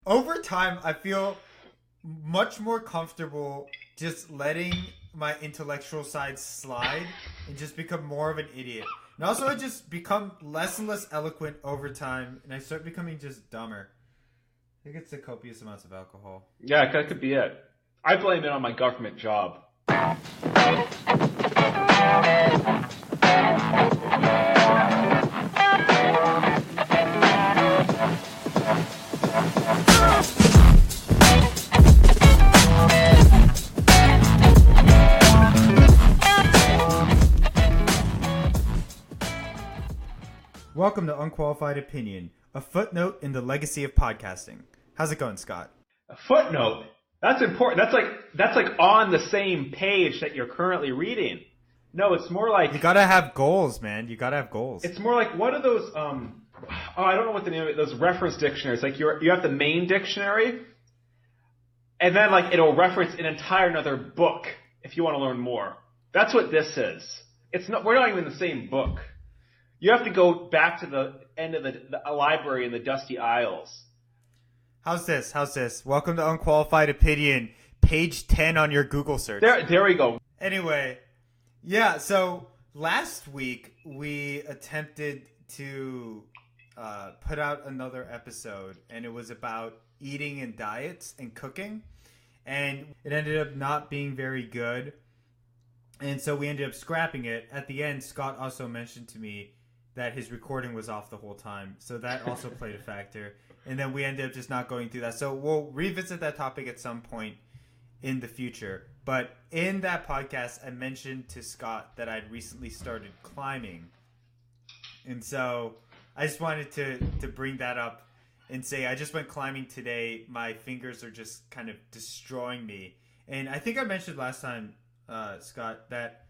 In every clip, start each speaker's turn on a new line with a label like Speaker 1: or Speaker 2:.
Speaker 1: over time, I feel much more comfortable just letting my intellectual side slide and just become more of an idiot. And also, I just become less and less eloquent over time, and I start becoming just dumber. I think it's the copious amounts of alcohol.
Speaker 2: Yeah, that could be it. I blame it on my government job.
Speaker 1: Welcome to Unqualified Opinion, a footnote in the legacy of podcasting. How's it going, Scott?
Speaker 2: A footnote? That's important. That's like on the same page that you're currently reading. No, it's more like...
Speaker 1: You gotta have goals, man. You gotta have goals.
Speaker 2: It's more like, what are those, I don't know what the name of it, those reference dictionaries. Like you have the main dictionary, and then like it'll reference an entire another book if you want to learn more. That's what this is. We're not even in the same book. You have to go back to the end of the library in the dusty aisles.
Speaker 1: How's this? Welcome to Unqualified Opinion, page 10 on your Google search.
Speaker 2: There we go.
Speaker 1: Anyway, yeah, so last week we attempted to put out another episode, and it was about eating and diets and cooking, and it ended up not being very good, and so we ended up scrapping it. At the end, Scott also mentioned to me that his recording was off the whole time, so that also played a factor. And then we ended up just not going through that. So we'll revisit that topic at some point in the future. But in that podcast, I mentioned to Scott that I'd recently started climbing. And so I just wanted to bring that up and say I just went climbing today. My fingers are just kind of destroying me. And I think I mentioned last time, Scott, that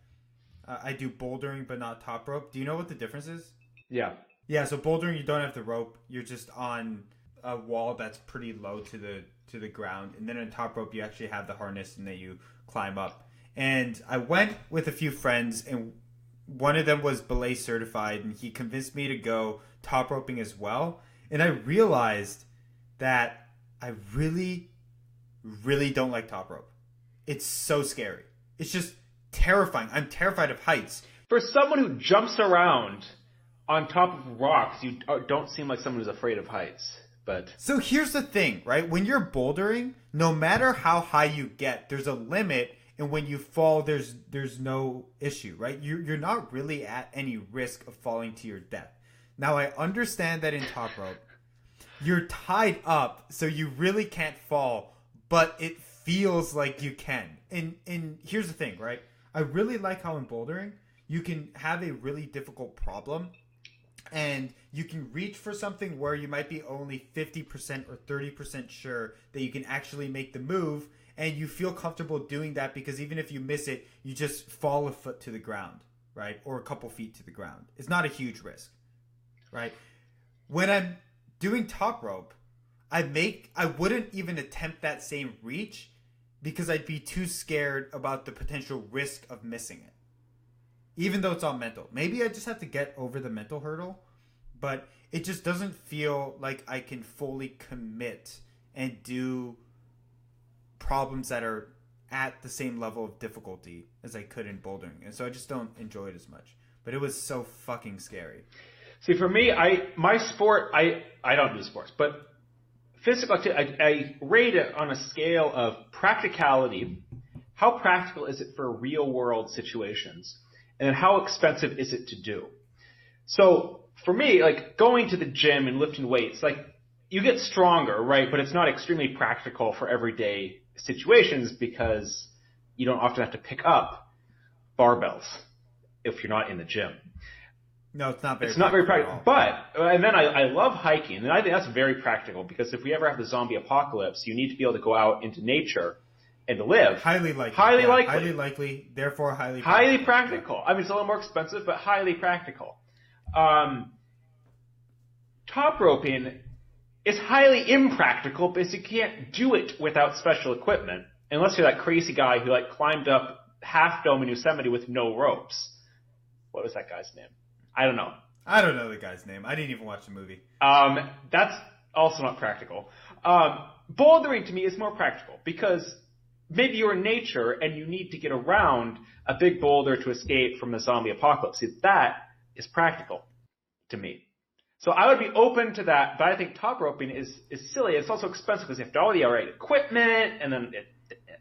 Speaker 1: I do bouldering but not top rope. Do you know what the difference is?
Speaker 2: Yeah.
Speaker 1: Yeah, so bouldering, you don't have the rope. You're just on a wall that's pretty low to the ground. And then on top rope, you actually have the harness and then you climb up. And I went with a few friends, and one of them was belay certified, and he convinced me to go top roping as well. And I realized that I really, really don't like top rope. It's so scary. It's just terrifying. I'm terrified of heights.
Speaker 2: For someone who jumps around on top of rocks, you don't seem like someone who's afraid of heights. But
Speaker 1: so here's the thing, right? When you're bouldering, no matter how high you get, there's a limit, and when you fall, there's no issue, right? You're not really at any risk of falling to your death. Now, I understand that in top rope, you're tied up, so you really can't fall, but it feels like you can. And here's the thing, right? I really like how in bouldering, you can have a really difficult problem, and you can reach for something where you might be only 50% or 30% sure that you can actually make the move, and you feel comfortable doing that because even if you miss it, you just fall a foot to the ground, right? Or a couple feet to the ground. It's not a huge risk, right? When I'm doing top rope, I wouldn't even attempt that same reach because I'd be too scared about the potential risk of missing it. Even though it's all mental. Maybe I just have to get over the mental hurdle, but it just doesn't feel like I can fully commit and do problems that are at the same level of difficulty as I could in bouldering. And so I just don't enjoy it as much. But it was so fucking scary.
Speaker 2: See, for me, my sport, I don't do sports, but physical activity, I rate it on a scale of practicality. How practical is it for real world situations? And then how expensive is it to do? So for me, like going to the gym and lifting weights, like you get stronger, right? But it's not extremely practical for everyday situations because you don't often have to pick up barbells if you're not in the gym.
Speaker 1: No, it's not very.
Speaker 2: It's not very practical. But and then I love hiking, and I think that's very practical because if we ever have the zombie apocalypse, you need to be able to go out into nature and to live.
Speaker 1: Highly likely. Highly likely. Therefore, highly practical.
Speaker 2: Highly practical. I mean, it's a little more expensive, but highly practical. Top roping is highly impractical because you can't do it without special equipment, unless you're that crazy guy who like climbed up Half Dome in Yosemite with no ropes. What was that guy's name? I don't know.
Speaker 1: I don't know the guy's name. I didn't even watch the movie.
Speaker 2: That's also not practical. Bouldering to me is more practical because maybe you're in nature and you need to get around a big boulder to escape from the zombie apocalypse. See, that is practical to me. So I would be open to that, but I think top roping is silly. It's also expensive because you have to have all the right equipment, and then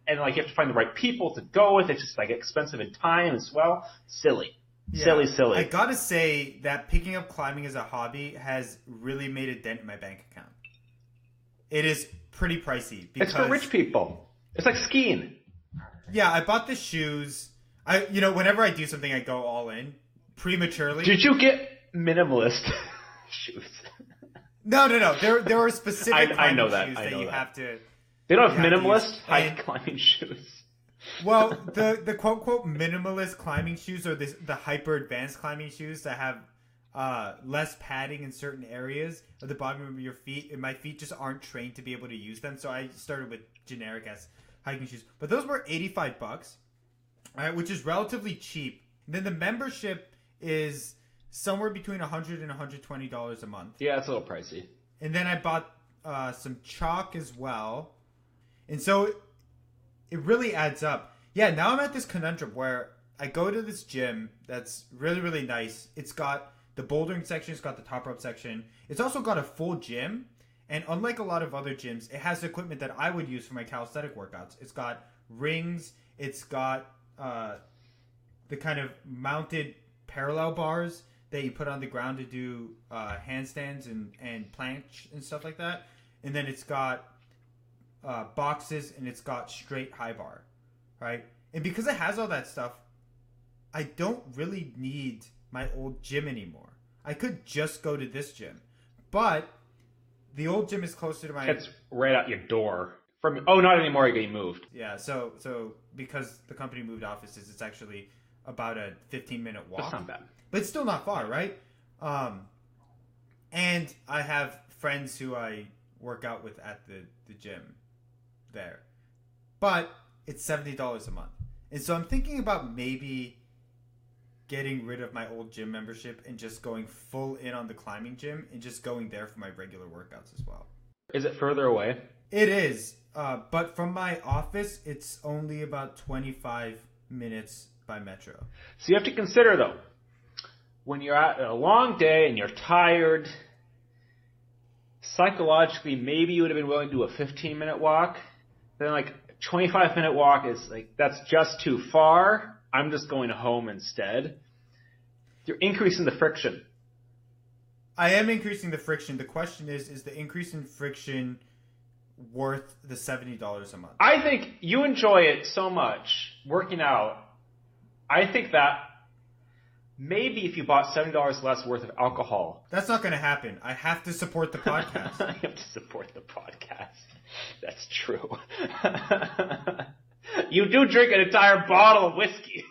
Speaker 2: you have to find the right people to go with. It's just like expensive in time as well. Silly. Silly.
Speaker 1: I gotta say that picking up climbing as a hobby has really made a dent in my bank account. It is pretty pricey.
Speaker 2: It's for rich people. It's like skiing.
Speaker 1: Yeah, I bought the shoes. Whenever I do something, I go all in prematurely.
Speaker 2: Did you get minimalist shoes?
Speaker 1: No. There are specific
Speaker 2: I know
Speaker 1: climbing
Speaker 2: that.
Speaker 1: shoes that you have to.
Speaker 2: They don't have minimalist high climbing shoes.
Speaker 1: Well, the quote unquote minimalist climbing shoes are the hyper advanced climbing shoes that have less padding in certain areas of the bottom of your feet, and my feet just aren't trained to be able to use them. So I started with generic ass hiking shoes, but those were $85, right, which is relatively cheap. And then the membership is somewhere between $100 and $120 a month.
Speaker 2: Yeah, it's a little pricey.
Speaker 1: And then I bought some chalk as well, and so it really adds up. Yeah, now I'm at this conundrum where I go to this gym that's really, really nice. It's got the bouldering section, it's got the top rope section. It's also got a full gym. And unlike a lot of other gyms, it has equipment that I would use for my calisthenic workouts. It's got rings. It's got the kind of mounted parallel bars that you put on the ground to do handstands and planche and stuff like that. And then it's got boxes, and it's got straight high bar, right? And because it has all that stuff, I don't really need my old gym anymore. I could just go to this gym, but the old gym is closer to my.
Speaker 2: It's right out your door. Not anymore. You're getting moved.
Speaker 1: Yeah, so because the company moved offices, it's actually about a 15-minute walk.
Speaker 2: That's not bad,
Speaker 1: but it's still not far, right? And I have friends who I work out with at the gym there, but it's $70 a month, and so I'm thinking about maybe getting rid of my old gym membership and just going full in on the climbing gym and just going there for my regular workouts as well.
Speaker 2: Is it further away?
Speaker 1: It is, but from my office, it's only about 25 minutes by metro.
Speaker 2: So you have to consider, though, when you're at a long day and you're tired, psychologically, maybe you would have been willing to do a 15-minute walk. Then, 25-minute walk is, that's just too far. I'm just going home instead. You're increasing the friction.
Speaker 1: I am increasing the friction. The question is the increase in friction worth the $70 a month?
Speaker 2: I think you enjoy it so much, working out. I think that maybe if you bought $7 less worth of alcohol.
Speaker 1: That's not going to happen. I have to support the podcast.
Speaker 2: You have to support the podcast. That's true. You do drink an entire bottle of whiskey.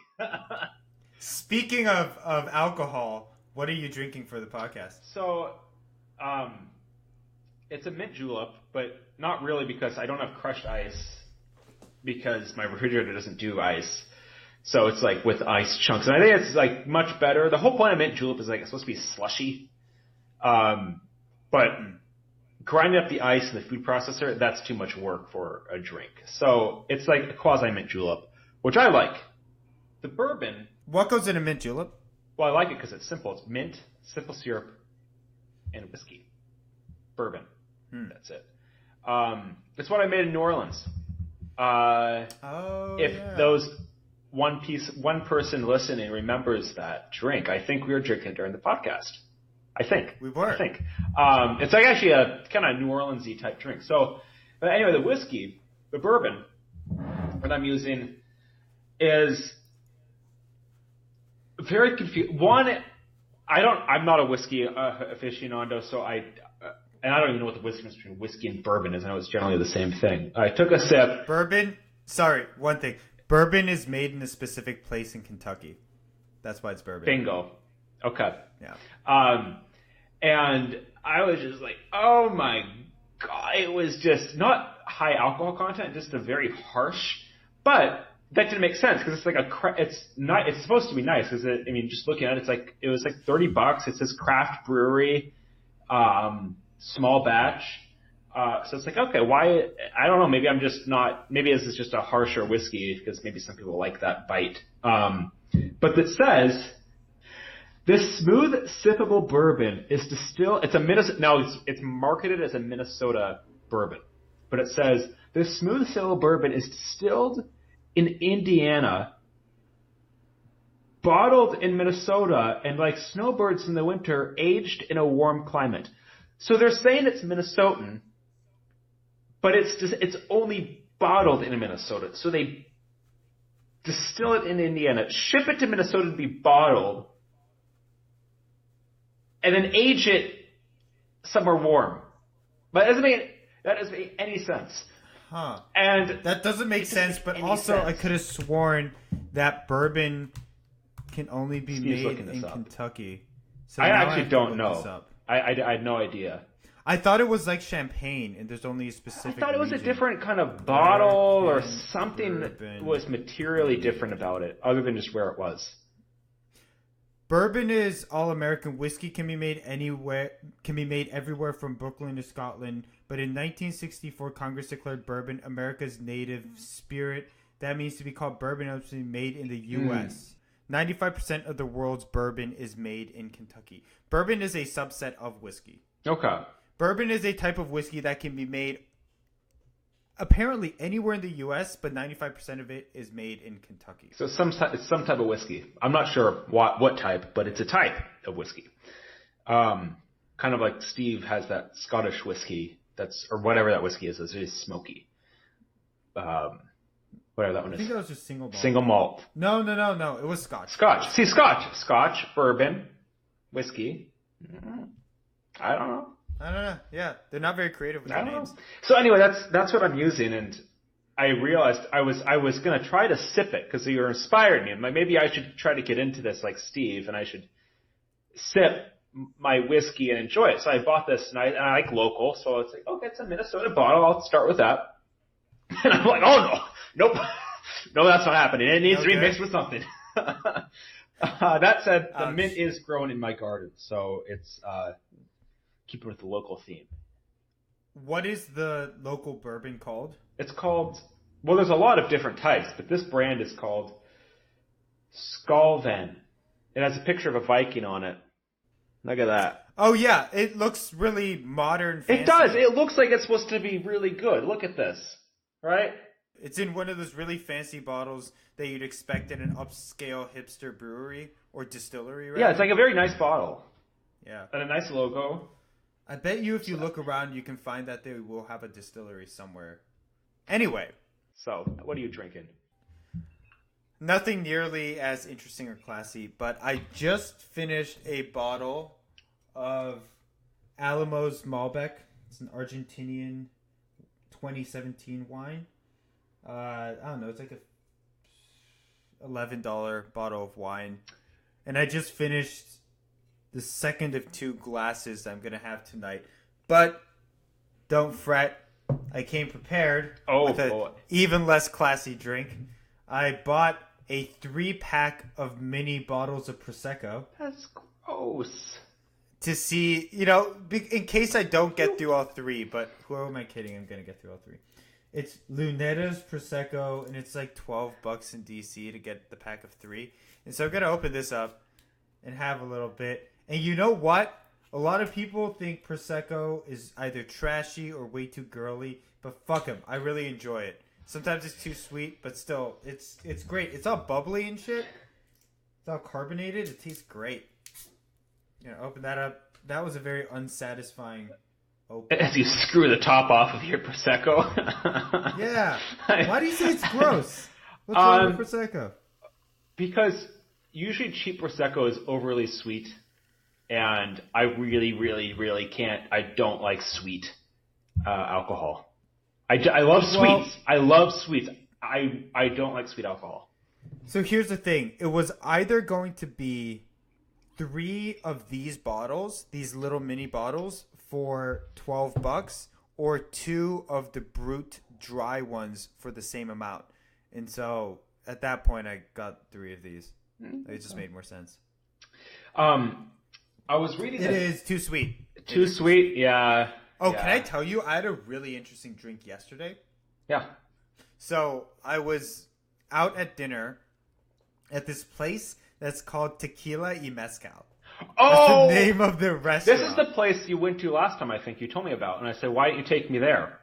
Speaker 1: Speaking of alcohol, what are you drinking for the podcast?
Speaker 2: So, it's a mint julep, but not really because I don't have crushed ice because my refrigerator doesn't do ice. So it's with ice chunks. And I think it's much better. The whole point of mint julep is it's supposed to be slushy. But grinding up the ice in the food processor, that's too much work for a drink. So it's a quasi mint julep, which I like. The bourbon.
Speaker 1: What goes in a mint julep?
Speaker 2: Well, I like it because it's simple. It's mint, simple syrup, and whiskey. Bourbon. That's it. It's what I made in New Orleans. If those one person listening remembers that drink, I think we were drinking it during the podcast. I think.
Speaker 1: We were.
Speaker 2: I think. It's actually a kind of New Orleans-y type drink. So, but anyway, the whiskey, the bourbon that I'm using is very confused. One, I'm not a whiskey aficionado, so I don't even know what the difference between whiskey and bourbon is. I know it's generally the same thing. I took a sip.
Speaker 1: One thing. Bourbon is made in a specific place in Kentucky. That's why it's bourbon.
Speaker 2: Bingo. Okay.
Speaker 1: Yeah.
Speaker 2: And I was just oh my God, it was just not high alcohol content, just a very harsh, but that didn't make sense because it's supposed to be nice because just looking at it, it was $30. It says craft brewery, small batch. So it's like, okay, why? I don't know. Maybe I'm just not. Maybe this is just a harsher whiskey because maybe some people like that bite. But it says this smooth sippable bourbon is distilled. It's a Minnesota. Now it's marketed as a Minnesota bourbon, but it says this smooth sippable bourbon is distilled in Indiana, bottled in Minnesota, and like snowbirds in the winter, aged in a warm climate. So they're saying it's Minnesotan, but it's only bottled in Minnesota. So they distill it in Indiana, ship it to Minnesota to be bottled, and then age it somewhere warm. But that doesn't make any sense.
Speaker 1: Huh.
Speaker 2: And
Speaker 1: that doesn't make sense, but also
Speaker 2: sense.
Speaker 1: I could have sworn that bourbon can only be
Speaker 2: Steve's
Speaker 1: made
Speaker 2: looking
Speaker 1: in
Speaker 2: this up.
Speaker 1: Kentucky. So
Speaker 2: I
Speaker 1: now
Speaker 2: actually
Speaker 1: have to
Speaker 2: don't
Speaker 1: look
Speaker 2: know.
Speaker 1: this up.
Speaker 2: I had no idea.
Speaker 1: I thought it was like champagne, and there's only a specific.
Speaker 2: I thought it was a
Speaker 1: region.
Speaker 2: different kind of bottle or
Speaker 1: Bourbon,
Speaker 2: something
Speaker 1: bourbon.
Speaker 2: that was materially different about it, other than just where it was.
Speaker 1: Bourbon is all-American whiskey. Can be made anywhere. Can be made everywhere from Brooklyn to Scotland. But in 1964, Congress declared bourbon America's native spirit. That means to be called bourbon, it must be made in the U.S. 95% of the world's bourbon is made in Kentucky. Bourbon is a subset of whiskey.
Speaker 2: Okay.
Speaker 1: Bourbon is a type of whiskey that can be made apparently anywhere in the U.S., but 95% of it is made in Kentucky.
Speaker 2: So it's some type of whiskey. I'm not sure what type, but it's a type of whiskey. Kind of like Steve has that Scottish whiskey or whatever that whiskey is. It's really smoky. Whatever that one is.
Speaker 1: I think that was just single malt.
Speaker 2: Single malt.
Speaker 1: No. It was Scotch.
Speaker 2: Scotch. See, Scotch, bourbon, whiskey. I don't know.
Speaker 1: Yeah, they're not very creative with their names.
Speaker 2: So anyway, that's what I'm using, and I realized I was gonna try to sip it because you inspired me. Like maybe I should try to get into this like Steve, and I should sip my whiskey and enjoy it. So I bought this, and I like local, so it's like, okay, it's a Minnesota bottle. I'll start with that. And I'm like, oh no, nope, no, that's not happening. It needs to be mixed with something. That said, the mint is grown in my garden, so it's keeping with the local theme.
Speaker 1: What is the local bourbon called?
Speaker 2: It's called, well, there's a lot of different types, but this brand is called Skalven. It has a picture of a Viking on it. Look at that.
Speaker 1: Oh yeah, it looks really modern. Fancy.
Speaker 2: It does. It looks like it's supposed to be really good. Look at this, right?
Speaker 1: It's in one of those really fancy bottles that you'd expect in an upscale hipster brewery or distillery, right?
Speaker 2: Yeah, it's like a very nice bottle.
Speaker 1: Yeah.
Speaker 2: And a nice logo.
Speaker 1: I bet you if you look around, you can find that they will have a distillery somewhere. Anyway.
Speaker 2: So, what are you drinking?
Speaker 1: Nothing nearly as interesting or classy, but I just finished a bottle of Alamos Malbec. It's an Argentinian 2017 wine. I don't know. It's like a $11 bottle of wine. And I just finished the second of 2 glasses I'm going to have tonight. But don't fret. I came prepared with an even less classy drink. I bought a 3-pack of mini bottles of Prosecco.
Speaker 2: That's gross.
Speaker 1: To see, in case I don't get through all 3, but who am I kidding? I'm going to get through all 3. It's Lunetta's Prosecco, and it's like $12 in DC to get the pack of 3. And so I'm going to open this up and have a little bit. And you know what? A lot of people think Prosecco is either trashy or way too girly, but fuck them. I really enjoy it. Sometimes it's too sweet, but still, it's great. It's all bubbly and shit. It's all carbonated. It tastes great. Open that up. That was a very unsatisfying open.
Speaker 2: As you screw the top off of your Prosecco.
Speaker 1: Yeah. Why do you say it's gross? What's wrong with Prosecco?
Speaker 2: Because usually cheap Prosecco is overly sweet, and I really, really, really can't. I don't like sweet alcohol. I love sweets. I love sweets. I don't like sweet alcohol.
Speaker 1: So here's the thing. It was either going to be 3 of these bottles, these little mini bottles, for $12, or 2 of the Brut dry ones for the same amount. And so at that point, I got 3 of these. It just made more sense.
Speaker 2: I was reading.
Speaker 1: It is too sweet.
Speaker 2: Too sweet, yeah.
Speaker 1: Oh,
Speaker 2: Yeah.
Speaker 1: can I tell you? I had a really interesting drink yesterday.
Speaker 2: Yeah.
Speaker 1: So I was out at dinner at this place that's called Tequila y Mezcal.
Speaker 2: Oh,
Speaker 1: That's the name of the restaurant.
Speaker 2: this is the place you went to last time. I think you told me about, and I said, "Why don't you take me there?"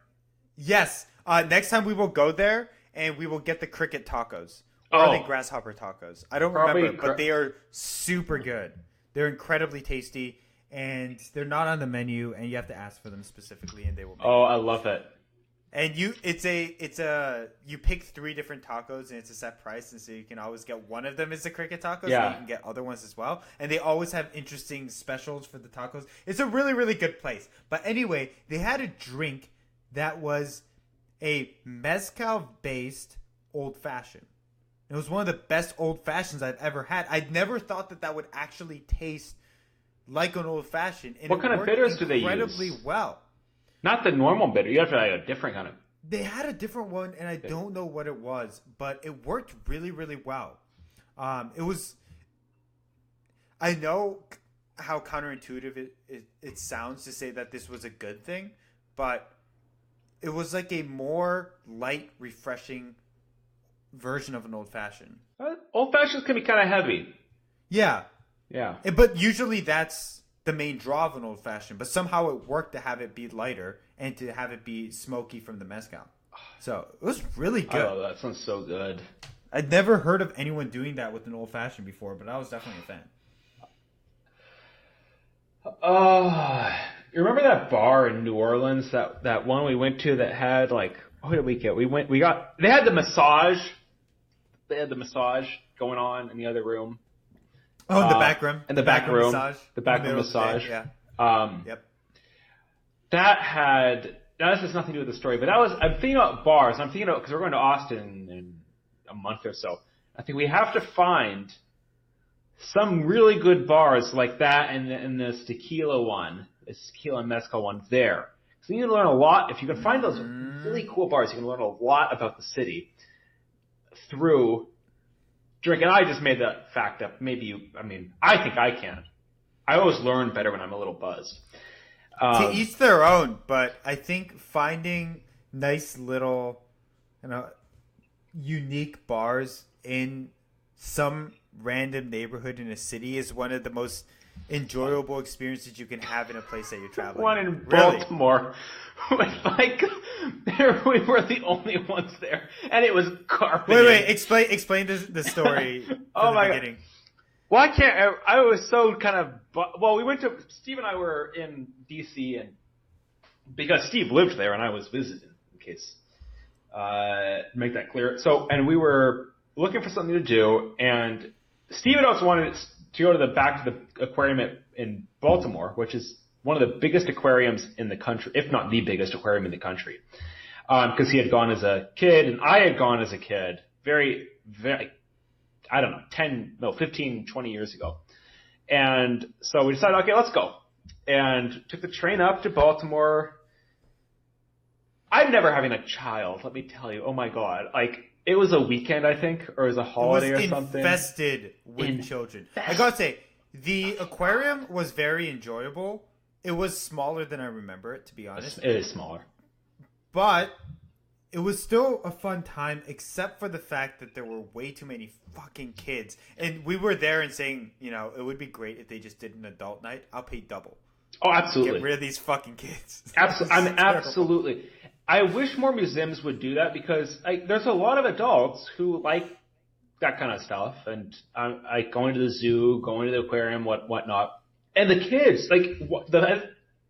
Speaker 1: Yes. Next time we will go there and we will get the cricket tacos. Or are they grasshopper tacos? I don't remember, but they are super good. They're incredibly tasty, and they're not on the menu, and you have to ask for them specifically, and they will make
Speaker 2: Oh, I love it.
Speaker 1: And you pick 3 different tacos, and it's a set price, and so you can always get one of them is the cricket tacos,
Speaker 2: Yeah.
Speaker 1: and you can get other ones as well. And they always have interesting specials for the tacos. It's a really, really good place. But anyway, they had a drink that was a mezcal-based old-fashioned. It was one of the best old-fashions I've ever had. I'd never thought that would actually taste like an old-fashioned. And
Speaker 2: What kind of bitters do they use?
Speaker 1: Incredibly well.
Speaker 2: Not the normal bitter. You have to have a different kind of.
Speaker 1: They had a different one, and I don't know what it was, but it worked really, really well. It was. I know how counterintuitive it sounds to say that this was a good thing, but it was like a more light, refreshing version of an old fashioned.
Speaker 2: Old fashions can be kind of heavy.
Speaker 1: Yeah.
Speaker 2: Yeah.
Speaker 1: But usually that's the main draw of an old fashioned. But somehow it worked to have it be lighter and to have it be smoky from the mezcal. So it was really good.
Speaker 2: Oh, that sounds so good.
Speaker 1: I'd never heard of anyone doing that with an old fashioned before, but I was definitely a fan.
Speaker 2: You remember that bar in New Orleans, that one we went to that had like, what did we get? They had the massage. They had the massage going on in the other room.
Speaker 1: Oh, in the back room.
Speaker 2: In the back room.
Speaker 1: Massage.
Speaker 2: The back room massage.
Speaker 1: Yeah.
Speaker 2: Yep. Now this has nothing to do with the story, but I'm thinking about bars. I'm thinking about, because we're going to Austin in a month or so. I think we have to find some really good bars like that and this tequila one, this tequila and mezcal one there. So you can learn a lot. If you can find those really cool bars, you can learn a lot about the city through drink. And I just made that fact up. I think I can. I always learn better when I'm a little buzzed.
Speaker 1: To each their own, but I think finding nice little, unique bars in some random neighborhood in a city is one of the most enjoyable experiences you can have in a place that you're traveling.
Speaker 2: One in Baltimore, we were the only ones there, and it was carpeted.
Speaker 1: Wait! Explain the story.
Speaker 2: Oh
Speaker 1: from the
Speaker 2: my
Speaker 1: beginning.
Speaker 2: God. Well, I was so kind of. Steve and I were in D.C. and because Steve lived there and I was visiting, in case make that clear. So, and we were looking for something to do, and Steve had also wanted to go back to the aquarium in Baltimore, which is one of the biggest aquariums in the country, if not the biggest aquarium in the country. Because he had gone as a kid, and I had gone as a kid, very, very, I don't know, 15, 20 years ago. And so we decided, okay, let's go. And took the train up to Baltimore. I'm never having a child, let me tell you. Oh my God. It was a weekend, I think, or it was a holiday or something.
Speaker 1: Infested with children. I gotta say, the aquarium was very enjoyable. It was smaller than I remember it, to be honest.
Speaker 2: It is smaller.
Speaker 1: But it was still a fun time, except for the fact that there were way too many fucking kids. And we were there and saying, it would be great if they just did an adult night. I'll pay double.
Speaker 2: Oh, absolutely.
Speaker 1: Get rid of these fucking kids.
Speaker 2: Absolutely. I wish more museums would do that because there's a lot of adults who like that kind of stuff. And going to the zoo, going to the aquarium, whatnot. And the kids,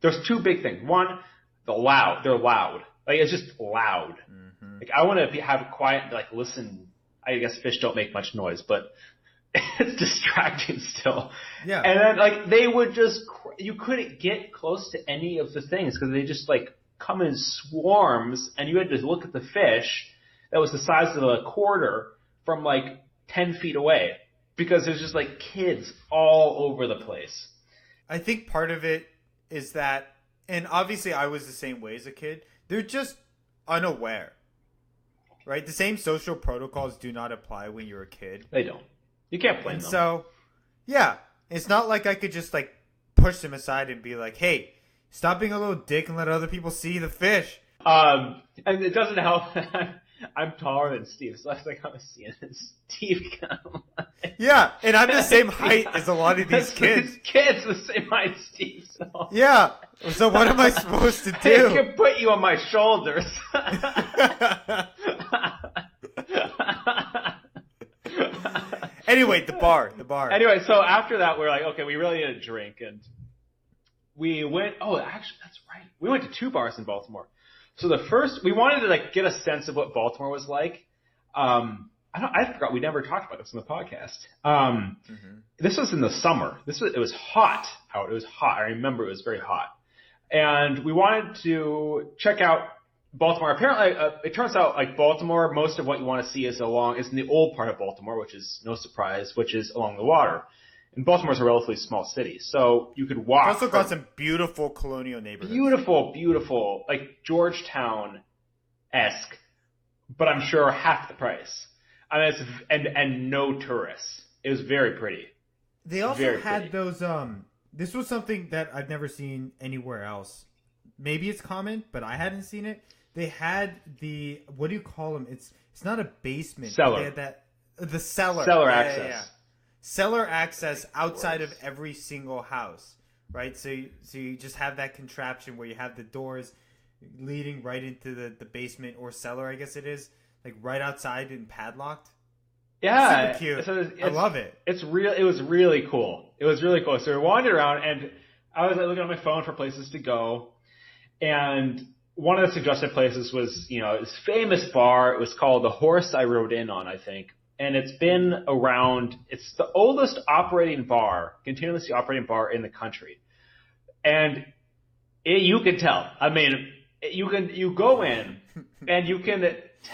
Speaker 2: there's two big things. One, they're loud. It's just loud. Mm-hmm. I want to have quiet, listen. I guess fish don't make much noise, but it's distracting still.
Speaker 1: Yeah.
Speaker 2: And then, they would you couldn't get close to any of the things because they just, come in swarms, and you had to look at the fish that was the size of a quarter from, 10 feet away because there's just, kids all over the place.
Speaker 1: I think part of it is that, and obviously I was the same way as a kid, they're just unaware, right? The same social protocols do not apply when you're a kid.
Speaker 2: They don't. You can't blame them.
Speaker 1: So, yeah, it's not like I could just push them aside and be like, hey, Stop being a little dick and let other people see the fish.
Speaker 2: And it doesn't help. I'm taller than Steve, so that's like I'm seeing Steve come.
Speaker 1: Yeah, and I'm the same height as a lot of these kids.
Speaker 2: These kids the same height as Steve. So.
Speaker 1: Yeah. So what am I supposed to do?
Speaker 2: I can put you on my shoulders.
Speaker 1: Anyway, the bar.
Speaker 2: Anyway, so after that, we're like, okay, we really need a drink, and we went. Oh, actually, that's right. We went to 2 bars in Baltimore. So the first, we wanted to like get a sense of what Baltimore was like. I forgot we never talked about this in the podcast. This was in the summer. It was hot out. It was hot. I remember it was very hot, and we wanted to check out Baltimore. Apparently, it turns out like Baltimore, most of what you want to see is in the old part of Baltimore, which is no surprise, which is along the water. And Baltimore's a relatively small city, so you could walk.
Speaker 1: Also got some beautiful colonial neighborhoods.
Speaker 2: Beautiful, like Georgetown-esque, but I'm sure half the price. I mean, and no tourists. It was very pretty.
Speaker 1: They also had those. This was something that I've never seen anywhere else. Maybe it's common, but I hadn't seen it. They had the, what do you call them? It's not a basement.
Speaker 2: Cellar.
Speaker 1: They had the cellar.
Speaker 2: Cellar access.
Speaker 1: Yeah. Cellar access outside of every single house, right? So you just have that contraption where you have the doors leading right into the basement or cellar, I guess it is, like right outside and padlocked.
Speaker 2: Yeah,
Speaker 1: super cute. I love it.
Speaker 2: It was really cool. So we wandered around, and I was looking on my phone for places to go, and one of the suggested places was, this famous bar. It was called The Horse I Rode In On, I think. And it's been around, it's the oldest continuously operating bar in the country. And you can tell. I mean, you go in and you can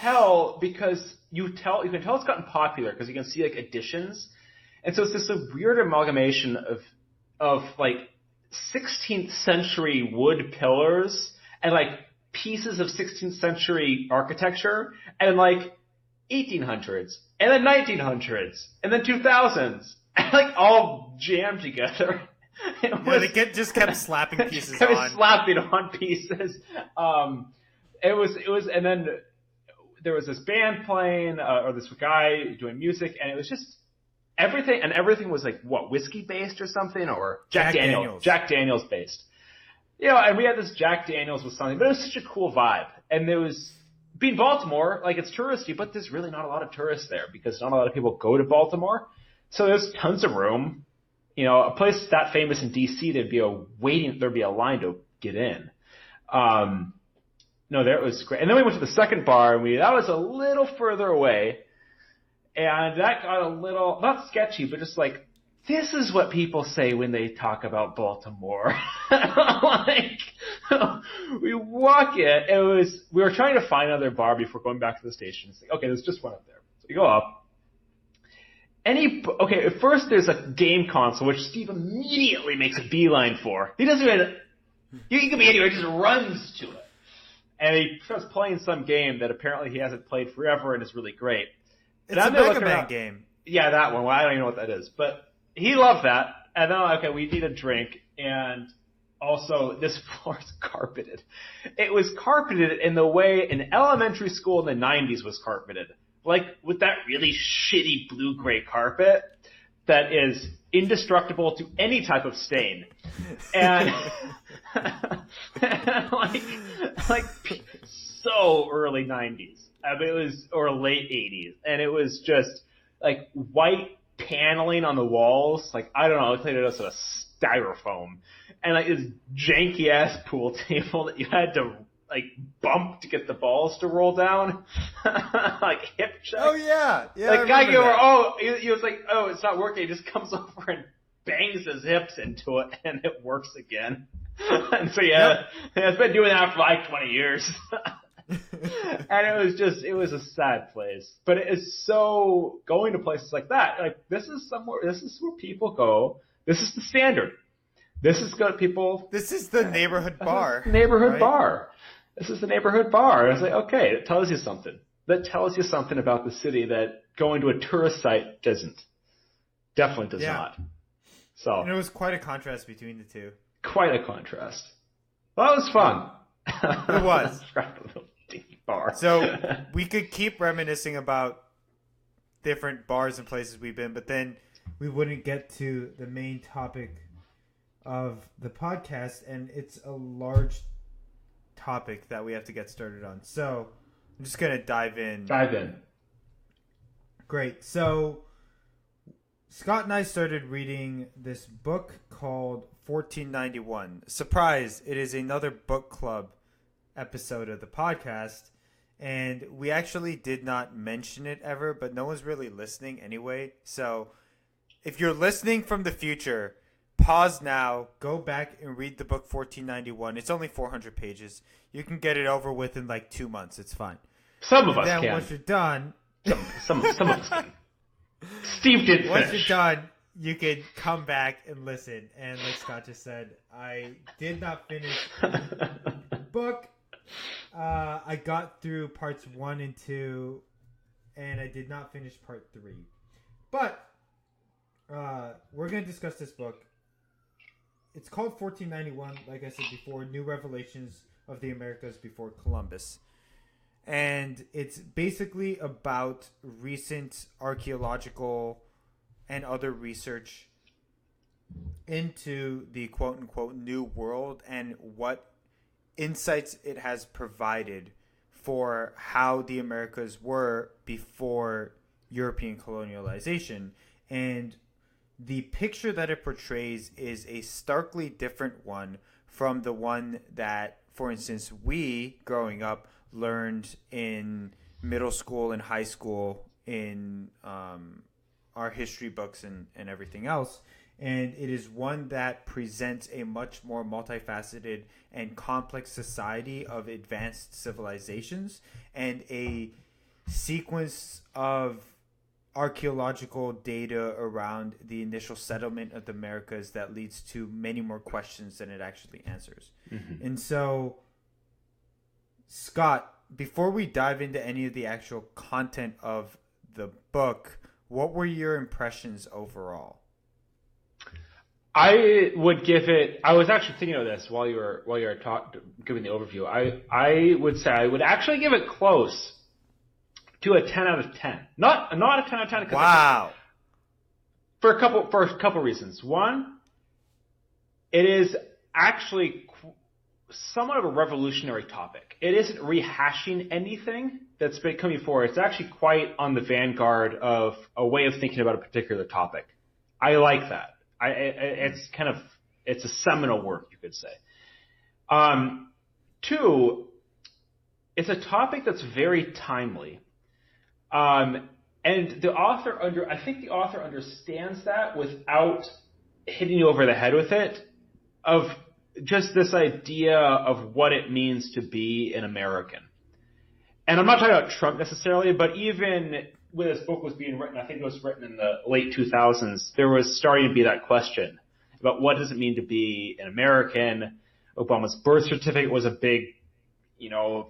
Speaker 2: tell because you can tell it's gotten popular because you can see like additions. And so it's this weird amalgamation of like 16th century wood pillars and like pieces of 16th century architecture and like 1800s and then 1900s and then 2000s and like all jammed together.
Speaker 1: They just kept slapping pieces on.
Speaker 2: Slapping on pieces. It was, and then there was this band playing, or this guy doing music, and it was just everything was like, what, whiskey based or something, or Jack Daniels based. And we had this Jack Daniels with something, but it was such a cool vibe. And there was, being Baltimore, like it's touristy, but there's really not a lot of tourists there because not a lot of people go to Baltimore. So there's tons of room. A place that famous in DC, there'd be a line to get in. No, that was great. And then we went to the second bar, and that was a little further away. And that got a little, not sketchy, but just like, this is what people say when they talk about Baltimore. Like, we walk in, we were trying to find another bar before going back to the station. It's like, okay, there's just one up there. So we go up. At first there's a game console, which Steve immediately makes a beeline for. He doesn't even, he can be anywhere, he just runs to it. And he starts playing some game that apparently he hasn't played forever and is really great.
Speaker 1: It's a Mega Man game.
Speaker 2: Yeah, that one. Well, I don't even know what that is. But he loved that. And then, okay, we need a drink. And also, this floor is carpeted. It was carpeted in the way an elementary school in the 90s was carpeted. Like, with that really shitty blue-gray carpet that is indestructible to any type of stain. And, like so early 90s. I mean, it was, or late 80s. And it was just, like, white paneling on the walls. Like, I don't know, it's like it was a styrofoam. And, like, this janky-ass pool table that you had to, like, bump to get the balls to roll down. Like, hip check.
Speaker 1: Oh, yeah. Yeah,
Speaker 2: like, guy came over, he was like, oh, it's not working. He just comes over and bangs his hips into it, and it works again. And so, yeah, it's been doing that for like 20 years. And it was a sad place. But it is so, going to places like that, like, this is where people go. This is the standard. This is the neighborhood bar. Bar. This is the neighborhood bar. And it's like, okay, it tells you something. That tells you something about the city that going to a tourist site doesn't. Definitely does not. So.
Speaker 1: And it was quite a contrast between the two.
Speaker 2: Quite a contrast. Well, it was fun.
Speaker 1: It was.
Speaker 2: Bar.
Speaker 1: So we could keep reminiscing about different bars and places we've been, but then we wouldn't get to the main topic of the podcast, and it's a large topic that we have to get started on. So I'm just going to dive in. Great. So Scott and I started reading this book called 1491. Surprise, it is another book club episode of the podcast. And we actually did not mention it ever, but no one's really listening anyway. So if you're listening from the future, pause now, go back and read the book 1491. It's only 400 pages. You can get it over with in like 2 months. It's fine.
Speaker 2: Some of us
Speaker 1: can.
Speaker 2: Then
Speaker 1: once you're done...
Speaker 2: Some of us can. Steve did
Speaker 1: Once
Speaker 2: finish.
Speaker 1: you're done, you can come back and listen. And like Scott just said, I did not finish the book. I got through parts 1 and 2, and I did not finish part 3. But we're going to discuss this book. It's called 1491, like I said before, New Revelations of the Americas Before Columbus. And it's basically about recent archaeological and other research into the quote-unquote New World and what insights it has provided for how the Americas were before European colonialization. And the picture that it portrays is a starkly different one from the one that, for instance, we, growing up, learned in middle school and high school in our history books and everything else. And it is one that presents a much more multifaceted and complex society of advanced civilizations and a sequence of archaeological data around the initial settlement of the Americas that leads to many more questions than it actually answers. Mm-hmm. And so, Scott, before we dive into any of the actual content of the book, what were your impressions overall?
Speaker 2: I would give it. I was actually thinking of this while you were giving the overview. I would say I would actually give it close to a 10 out of 10. Not a 10 out of 10.
Speaker 1: Wow.
Speaker 2: For a couple reasons. One, it is actually somewhat of a revolutionary topic. It isn't rehashing anything that's been coming before. It's actually quite on the vanguard of a way of thinking about a particular topic. I like that. It's a seminal work, you could say. Two, it's a topic that's very timely. And the author I think the author understands that without hitting you over the head with it, of just this idea of what it means to be an American. And I'm not talking about Trump necessarily, but even when this book was being written, I think it was written in the late 2000s, there was starting to be that question about what does it mean to be an American. Obama's birth certificate was a big,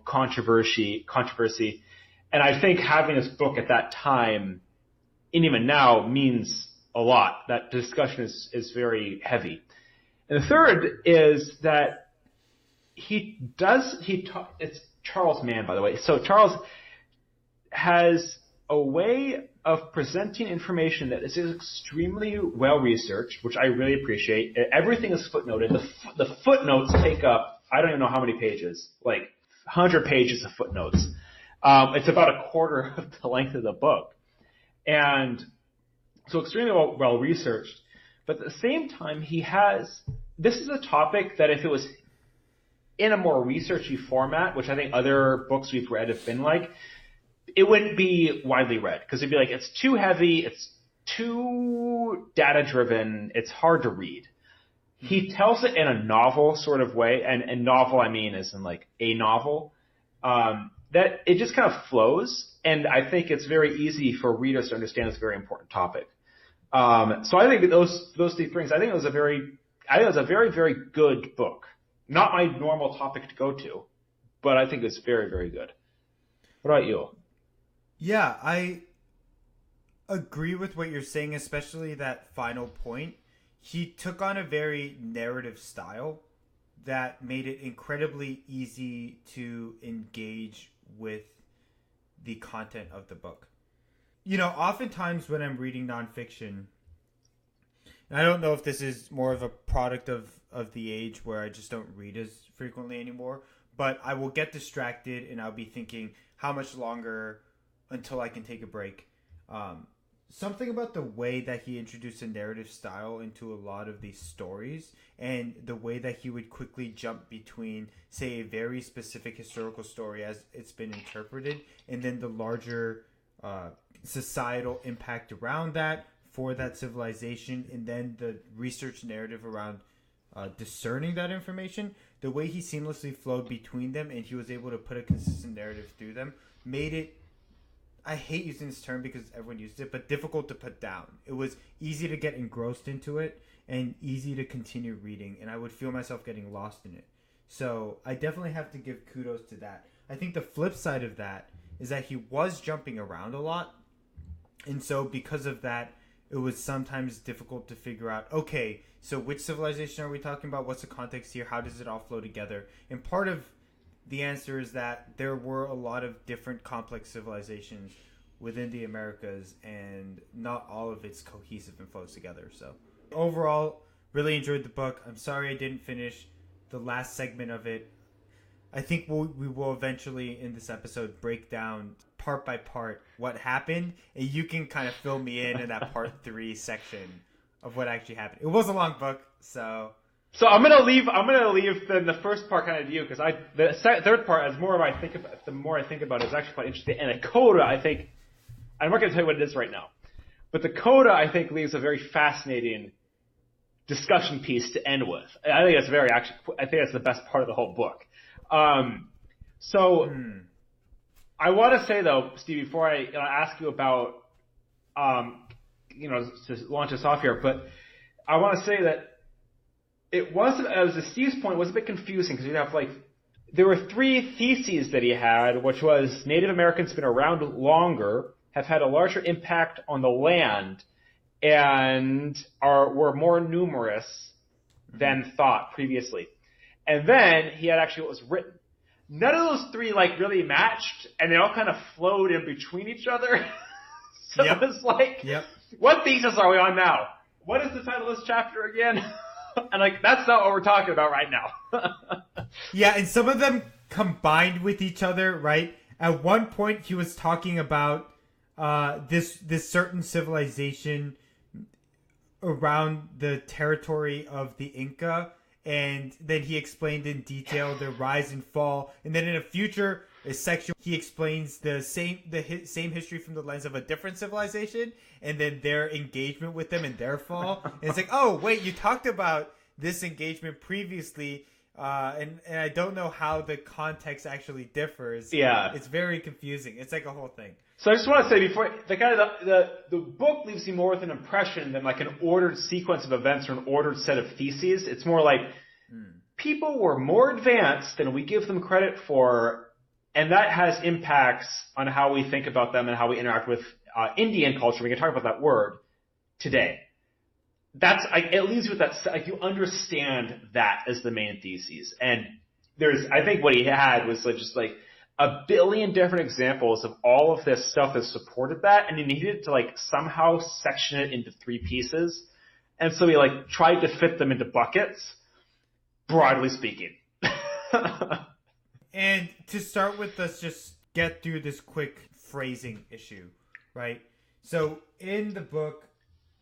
Speaker 2: controversy. And I think having this book at that time, and even now, means a lot. That discussion is very heavy. And the third is that it's Charles Mann, by the way. So Charles has a way of presenting information that is extremely well researched, which I really appreciate. Everything is footnoted. The footnotes take up, I don't even know how many pages, like 100 pages of footnotes. It's about a quarter of the length of the book. And so extremely well researched. But at the same time, this is a topic that if it was in a more researchy format, which I think other books we've read have been like, it wouldn't be widely read because it'd be like, it's too heavy, it's too data driven, it's hard to read. He tells it in a novel sort of way, and novel I mean is in like a novel, that it just kind of flows, and I think it's very easy for readers to understand this very important topic. So I think that those three things, I think it was a very, very good book. Not my normal topic to go to, but I think it's very, very good. What about you?
Speaker 1: Yeah, I agree with what you're saying, especially that final point. He took on a very narrative style that made it incredibly easy to engage with the content of the book. You know, oftentimes when I'm reading nonfiction, and I don't know if this is more of a product of the age where I just don't read as frequently anymore, but I will get distracted and I'll be thinking, how much longer until I can take a break? Something about the way that he introduced a narrative style into a lot of these stories and the way that he would quickly jump between, say, a very specific historical story as it's been interpreted and then the larger societal impact around that for that civilization, and then the research narrative around discerning that information. The way he seamlessly flowed between them and he was able to put a consistent narrative through them made it, I hate using this term because everyone used it, but difficult to put down. It was easy to get engrossed into it and easy to continue reading, and I would feel myself getting lost in it. So I definitely have to give kudos to that. I think the flip side of that is that he was jumping around a lot, and so because of that, it was sometimes difficult to figure out, okay, so which civilization are we talking about? What's the context here? How does it all flow together? And part of the answer is that there were a lot of different complex civilizations within the Americas, and not all of it's cohesive and flows together. So overall, really enjoyed the book. I'm sorry I didn't finish the last segment of it. I think we will eventually in this episode break down part by part what happened, and you can kind of fill me in that part 3 section of what actually happened. It was a long book, so
Speaker 2: I'm gonna leave the first part kind of to you, because the third part, the more I think about it, is actually quite interesting. And the coda, I think, I'm not gonna tell you what it is right now, but the coda, I think, leaves a very fascinating discussion piece to end with. I think that's the best part of the whole book. I want to say though, Steve, before I ask you about, to launch us off here, but I want to say that it wasn't, as to Steve's point, was a bit confusing because there were 3 theses that he had, which was Native Americans have been around longer, have had a larger impact on the land, and were more numerous than thought previously. And then he had actually what was written. None of those 3 really matched, and they all kind of flowed in between each other. So It was what thesis are we on now? What is the title of this chapter again? And that's not what we're talking about right now.
Speaker 1: Yeah, and some of them combined with each other, right? At one point, he was talking about this certain civilization around the territory of the Inca, and then he explained in detail their rise and fall. And then in a future section, he explains the same history from the lens of a different civilization, and then their engagement with them and their fall. And it's like, oh, wait, you talked about this engagement previously, and I don't know how the context actually differs.
Speaker 2: Yeah.
Speaker 1: It's very confusing. It's like a whole thing.
Speaker 2: So I just want to say before, the book leaves you more with an impression than an ordered sequence of events or an ordered set of theses. It's more like people were more advanced than we give them credit for, and that has impacts on how we think about them and how we interact with Indian culture. We can talk about that word today. It leaves you with that. You understand that as the main theses, and I think what he had was just a billion different examples of all of this stuff that supported that, and he needed to somehow section it into 3 pieces, and so he tried to fit them into buckets, broadly speaking.
Speaker 1: And to start with, let's just get through this quick phrasing issue, right? So in the book,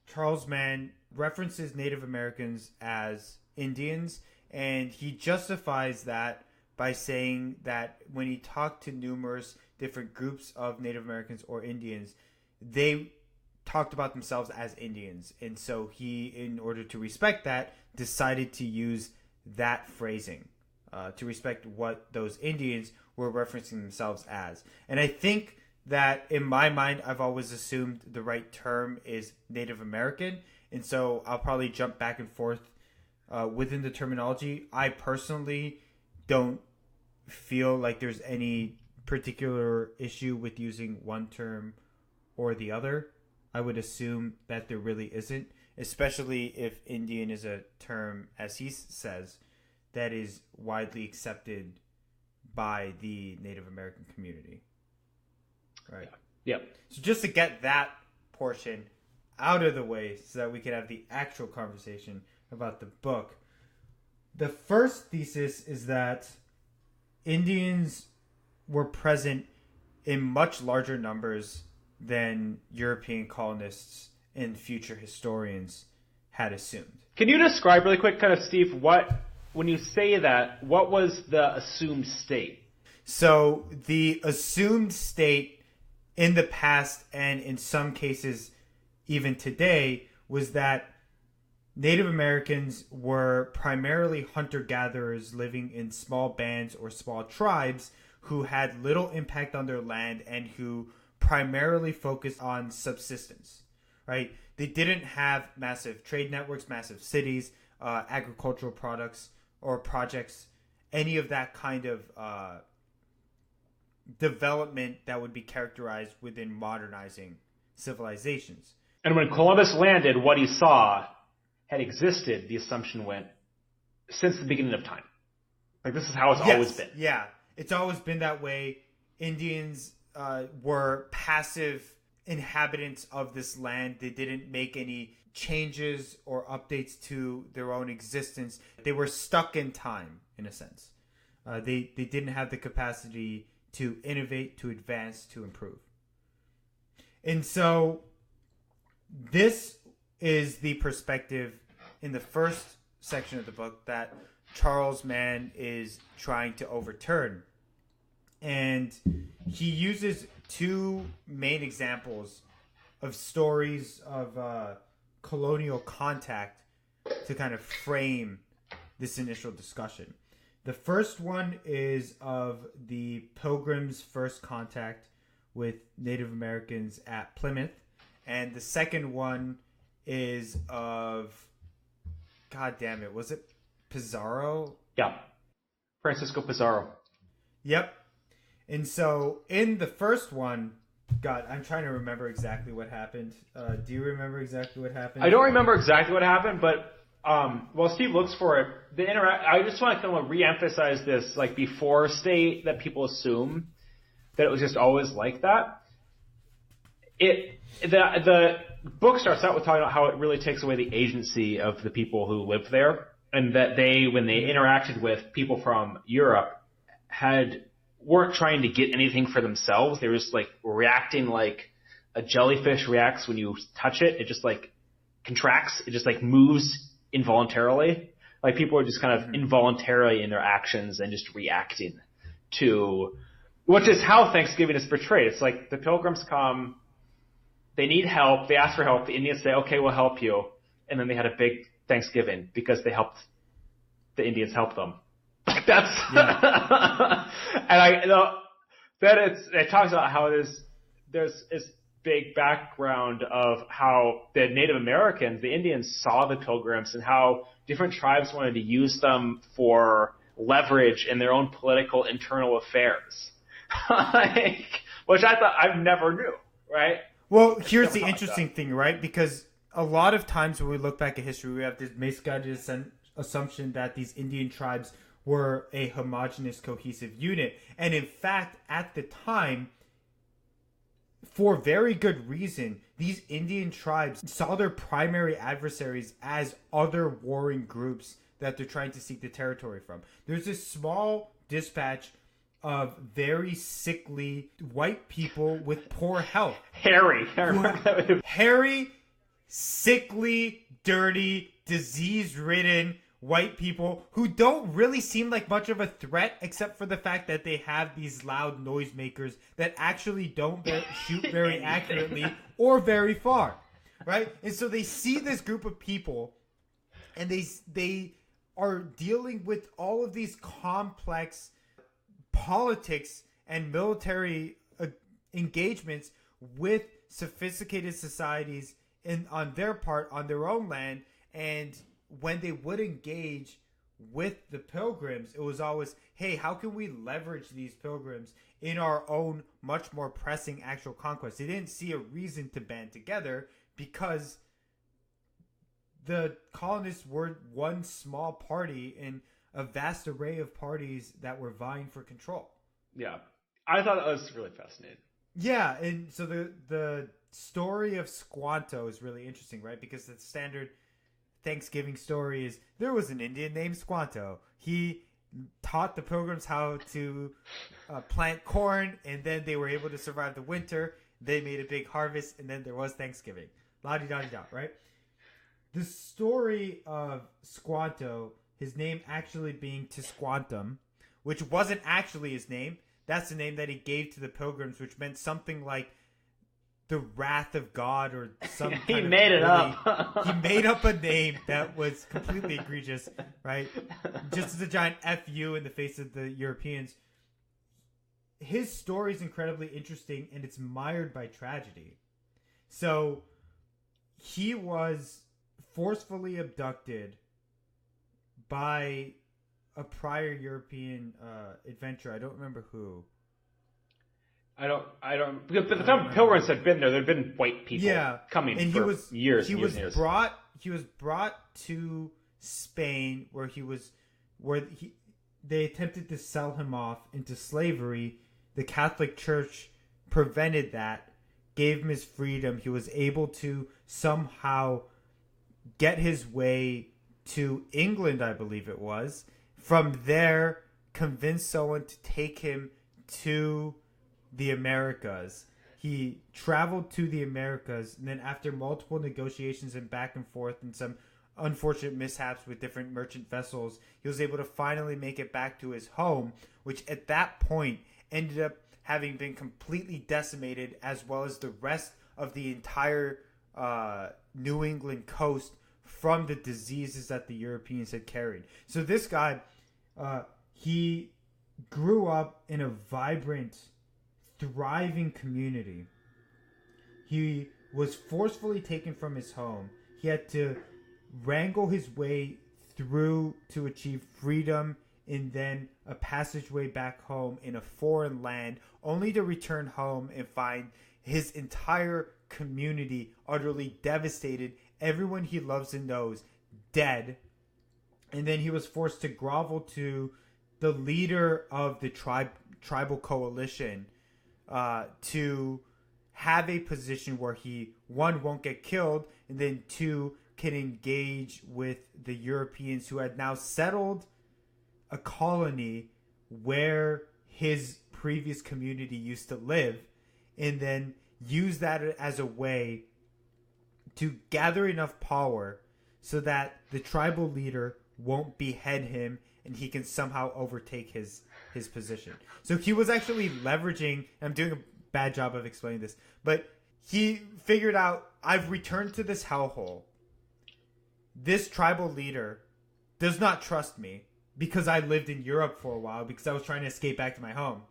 Speaker 1: Charles Mann references Native Americans as Indians, and he justifies that by saying that when he talked to numerous different groups of Native Americans or Indians, they talked about themselves as Indians. And so he, in order to respect that, decided to use that phrasing to respect what those Indians were referencing themselves as. And I think that in my mind, I've always assumed the right term is Native American. And so I'll probably jump back and forth within the terminology. I personally don't feel like there's any particular issue with using one term or the other. I would assume that there really isn't, especially if Indian is a term, as he says, that is widely accepted by the Native American community. Right.
Speaker 2: Yeah.
Speaker 1: So just to get that portion out of the way so that we can have the actual conversation about the book. The first thesis is that Indians were present in much larger numbers than European colonists and future historians had assumed.
Speaker 2: Can you describe really quick, kind of, Steve, when you say that, what was the assumed state?
Speaker 1: So the assumed state in the past, and in some cases even today, was that Native Americans were primarily hunter-gatherers living in small bands or small tribes who had little impact on their land and who primarily focused on subsistence, right? They didn't have massive trade networks, massive cities, agricultural products or projects, any of that kind of development that would be characterized within modernizing civilizations.
Speaker 2: And when Columbus landed, what he saw had existed, the assumption went, since the beginning of time. Like, this is how it's always been.
Speaker 1: Yeah, it's always been that way. Indians were passive inhabitants of this land. They didn't make any changes or updates to their own existence. They were stuck in time, in a sense. They didn't have the capacity to innovate, to advance, to improve. And so this is the perspective in the first section of the book that Charles Mann is trying to overturn. And he uses two main examples of stories of colonial contact to kind of frame this initial discussion. The first one is of the Pilgrims' first contact with Native Americans at Plymouth. And the second one is of, God damn it, was it Pizarro?
Speaker 2: Yeah. Francisco Pizarro.
Speaker 1: Yep. And so in the first one, God, I'm trying to remember exactly what happened. Do you remember exactly what happened?
Speaker 2: I don't remember exactly what happened, but while Steve looks for it, I just want to kind of reemphasize this, like, before state that people assume that it was just always like that. The book starts out with talking about how it really takes away the agency of the people who lived there, and that when they interacted with people from Europe, weren't trying to get anything for themselves. They were just, like, reacting like a jellyfish reacts when you touch it. It just, like, contracts. It just, like, moves involuntarily. Like, people are just kind of involuntarily in their actions and just reacting to, which is how Thanksgiving is portrayed. It's like the Pilgrims come, they need help, they ask for help, the Indians say, okay, we'll help you, and then they had a big Thanksgiving because the Indians helped them. Like, that's, yeah. And it talks about how there's this big background of how the Native Americans, the Indians, saw the Pilgrims and how different tribes wanted to use them for leverage in their own political internal affairs. Which I never knew, right?
Speaker 1: Well, here's the interesting thing, right? Because a lot of times when we look back at history, we have this misguided assumption that these Indian tribes were a homogenous, cohesive unit. And in fact, at the time, for very good reason, these Indian tribes saw their primary adversaries as other warring groups that they're trying to seek the territory from. There's this small dispatch of very sickly white people with poor health.
Speaker 2: Hairy,
Speaker 1: sickly, dirty, disease-ridden white people who don't really seem like much of a threat except for the fact that they have these loud noisemakers that actually don't shoot very accurately or very far, right? And so they see this group of people and they are dealing with all of these complex politics and military engagements with sophisticated societies on their part, on their own land. And when they would engage with the Pilgrims, it was always, hey, how can we leverage these Pilgrims in our own much more pressing actual conquest? They didn't see a reason to band together because the colonists were one small party in a vast array of parties that were vying for control.
Speaker 2: Yeah. I thought that was really fascinating.
Speaker 1: Yeah, and so the story of Squanto is really interesting, right? Because the standard Thanksgiving story is there was an Indian named Squanto. He taught the Pilgrims how to plant corn, and then they were able to survive the winter. They made a big harvest, and then there was Thanksgiving. La-di-da-di-da, right? The story of Squanto, his name actually being Tisquantum, which wasn't actually his name. That's the name that he gave to the Pilgrims, which meant something like the wrath of God or some kind
Speaker 2: He made it up.
Speaker 1: He made up a name that was completely egregious, right? Just as a giant FU in the face of the Europeans. His story is incredibly interesting, and it's mired by tragedy. So he was forcefully abducted by a prior European adventurer. I don't remember who.
Speaker 2: I don't. But the time Pilgrims had been there, there'd been white people coming
Speaker 1: and
Speaker 2: for years.
Speaker 1: He was brought to Spain, where they attempted to sell him off into slavery. The Catholic Church prevented that, gave him his freedom. He was able to somehow get his way to England, I believe it was. From there, convince someone to take him to the Americas. He traveled to the Americas, and then after multiple negotiations and back and forth and some unfortunate mishaps with different merchant vessels, he was able to finally make it back to his home, which at that point ended up having been completely decimated, as well as the rest of the entire New England coast from the diseases that the Europeans had carried. So this guy, he grew up in a vibrant, thriving community. He was forcefully taken from his home. He had to wrangle his way through to achieve freedom and then a passageway back home in a foreign land, only to return home and find his entire community utterly devastated, everyone he loves and knows dead. And then he was forced to grovel to the leader of the tribal coalition to have a position where he, one, won't get killed, and then two, can engage with the Europeans who had now settled a colony where his previous community used to live, and then use that as a way to gather enough power so that the tribal leader won't behead him and he can somehow overtake his position. So he was actually leveraging, I'm doing a bad job of explaining this, but he figured out, I've returned to this hellhole. This tribal leader does not trust me because I lived in Europe for a while because I was trying to escape back to my home.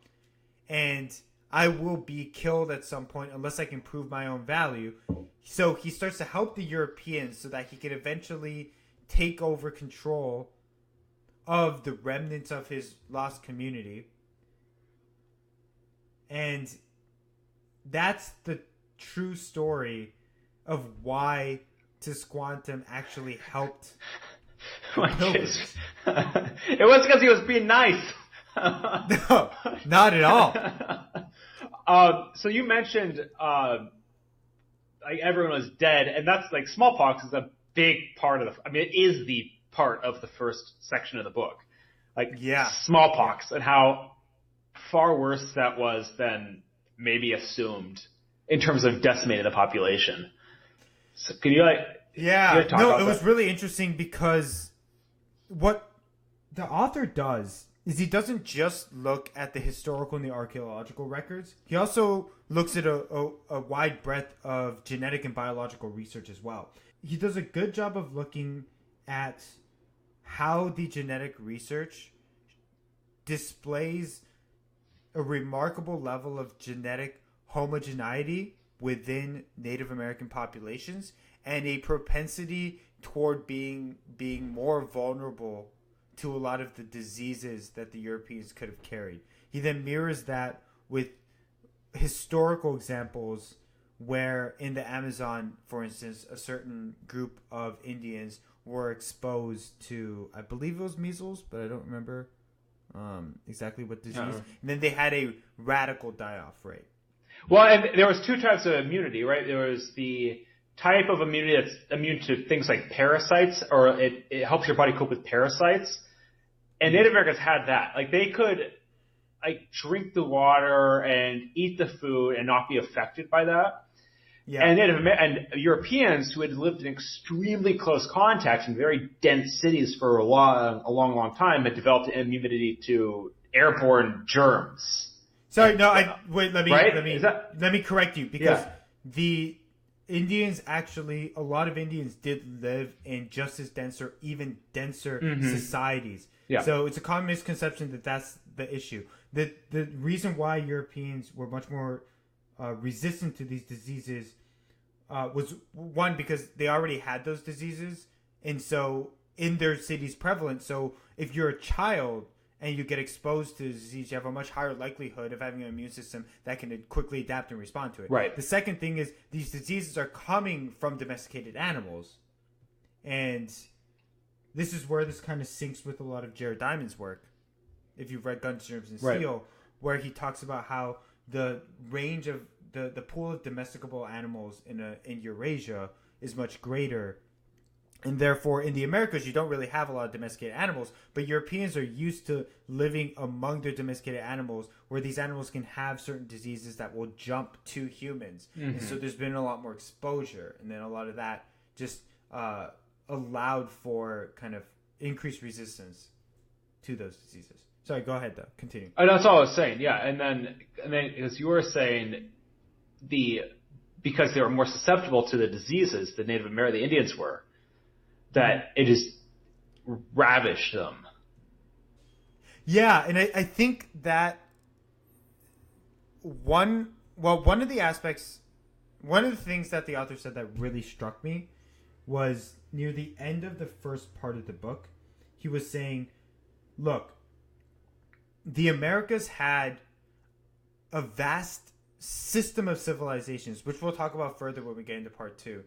Speaker 1: And I will be killed at some point unless I can prove my own value. So he starts to help the Europeans so that he can eventually take over control of the remnants of his lost community. And that's the true story of why Tisquantum actually helped the Pilgrims.
Speaker 2: It was because he was being nice.
Speaker 1: No, not at all.
Speaker 2: So you mentioned like everyone was dead, and that's like smallpox is a big part of it is the part of the first section of the book. Like smallpox and how far worse that was than maybe assumed in terms of decimating the population. So can you talk about
Speaker 1: it was really interesting because what the author does is he doesn't just look at the historical and the archaeological records. He also looks at a wide breadth of genetic and biological research as well. He does a good job of looking at how the genetic research displays a remarkable level of genetic homogeneity within Native American populations and a propensity toward being more vulnerable to a lot of the diseases that the Europeans could have carried. He then mirrors that with historical examples where in the Amazon, for instance, a certain group of Indians were exposed to, I believe it was measles, but I don't remember exactly what disease. And then they had a radical die-off rate.
Speaker 2: Well, and there was 2 types of immunity, right? There was the type of immunity that's immune to things like parasites, or it helps your body cope with parasites. And Native Americans had that. Like, they could drink the water and eat the food and not be affected by that. Yeah. And Europeans who had lived in extremely close contact in very dense cities for a long time had developed an immunity to airborne germs.
Speaker 1: Sorry, no, let me correct you, because the Indians actually, a lot of Indians did live in just as dense or even denser societies. Yeah. So it's a common misconception that that's the issue. The reason why Europeans were much more resistant to these diseases was, one, because they already had those diseases, and so in their cities prevalent. So if you're a child and you get exposed to disease, you have a much higher likelihood of having an immune system that can quickly adapt and respond to it.
Speaker 2: Right.
Speaker 1: The second thing is these diseases are coming from domesticated animals, and this is where this kind of syncs with a lot of Jared Diamond's work. If you've read Guns, Germs, and Steel, where he talks about how the range of the pool of domesticable animals in Eurasia is much greater, and therefore in the Americas you don't really have a lot of domesticated animals, but Europeans are used to living among their domesticated animals, where these animals can have certain diseases that will jump to humans, and so there's been a lot more exposure, and then a lot of that just allowed for kind of increased resistance to those diseases. Sorry, go ahead though. Continue.
Speaker 2: Oh, that's all I was saying. Yeah, and then as you were saying, because they were more susceptible to the diseases the the Indians were, that it just ravished them.
Speaker 1: Yeah, and I think that one of the things that the author said that really struck me was near the end of the first part of the book. He was saying, look, the Americas had a vast system of civilizations, which we'll talk about further when we get into part 2,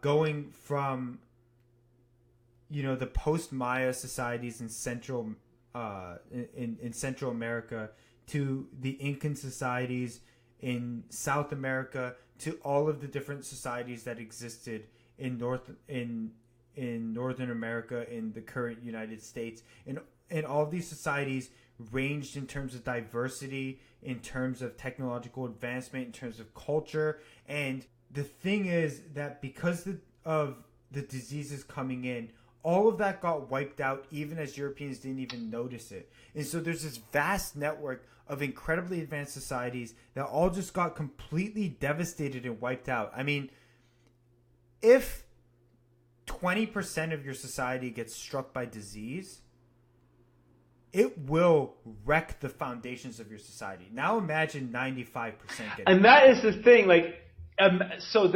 Speaker 1: going from the post-Maya societies in Central America to the Incan societies in South America, to all of the different societies that existed in Northern America, in the current United States, and all of these societies ranged in terms of diversity, in terms of technological advancement, in terms of culture. And the thing is that because of the diseases coming in, all of that got wiped out, even as Europeans didn't even notice it. And so there's this vast network of incredibly advanced societies that all just got completely devastated and wiped out. I mean, if 20% of your society gets struck by disease, it will wreck the foundations of your society. Now imagine 95% getting.
Speaker 2: And that is the thing. So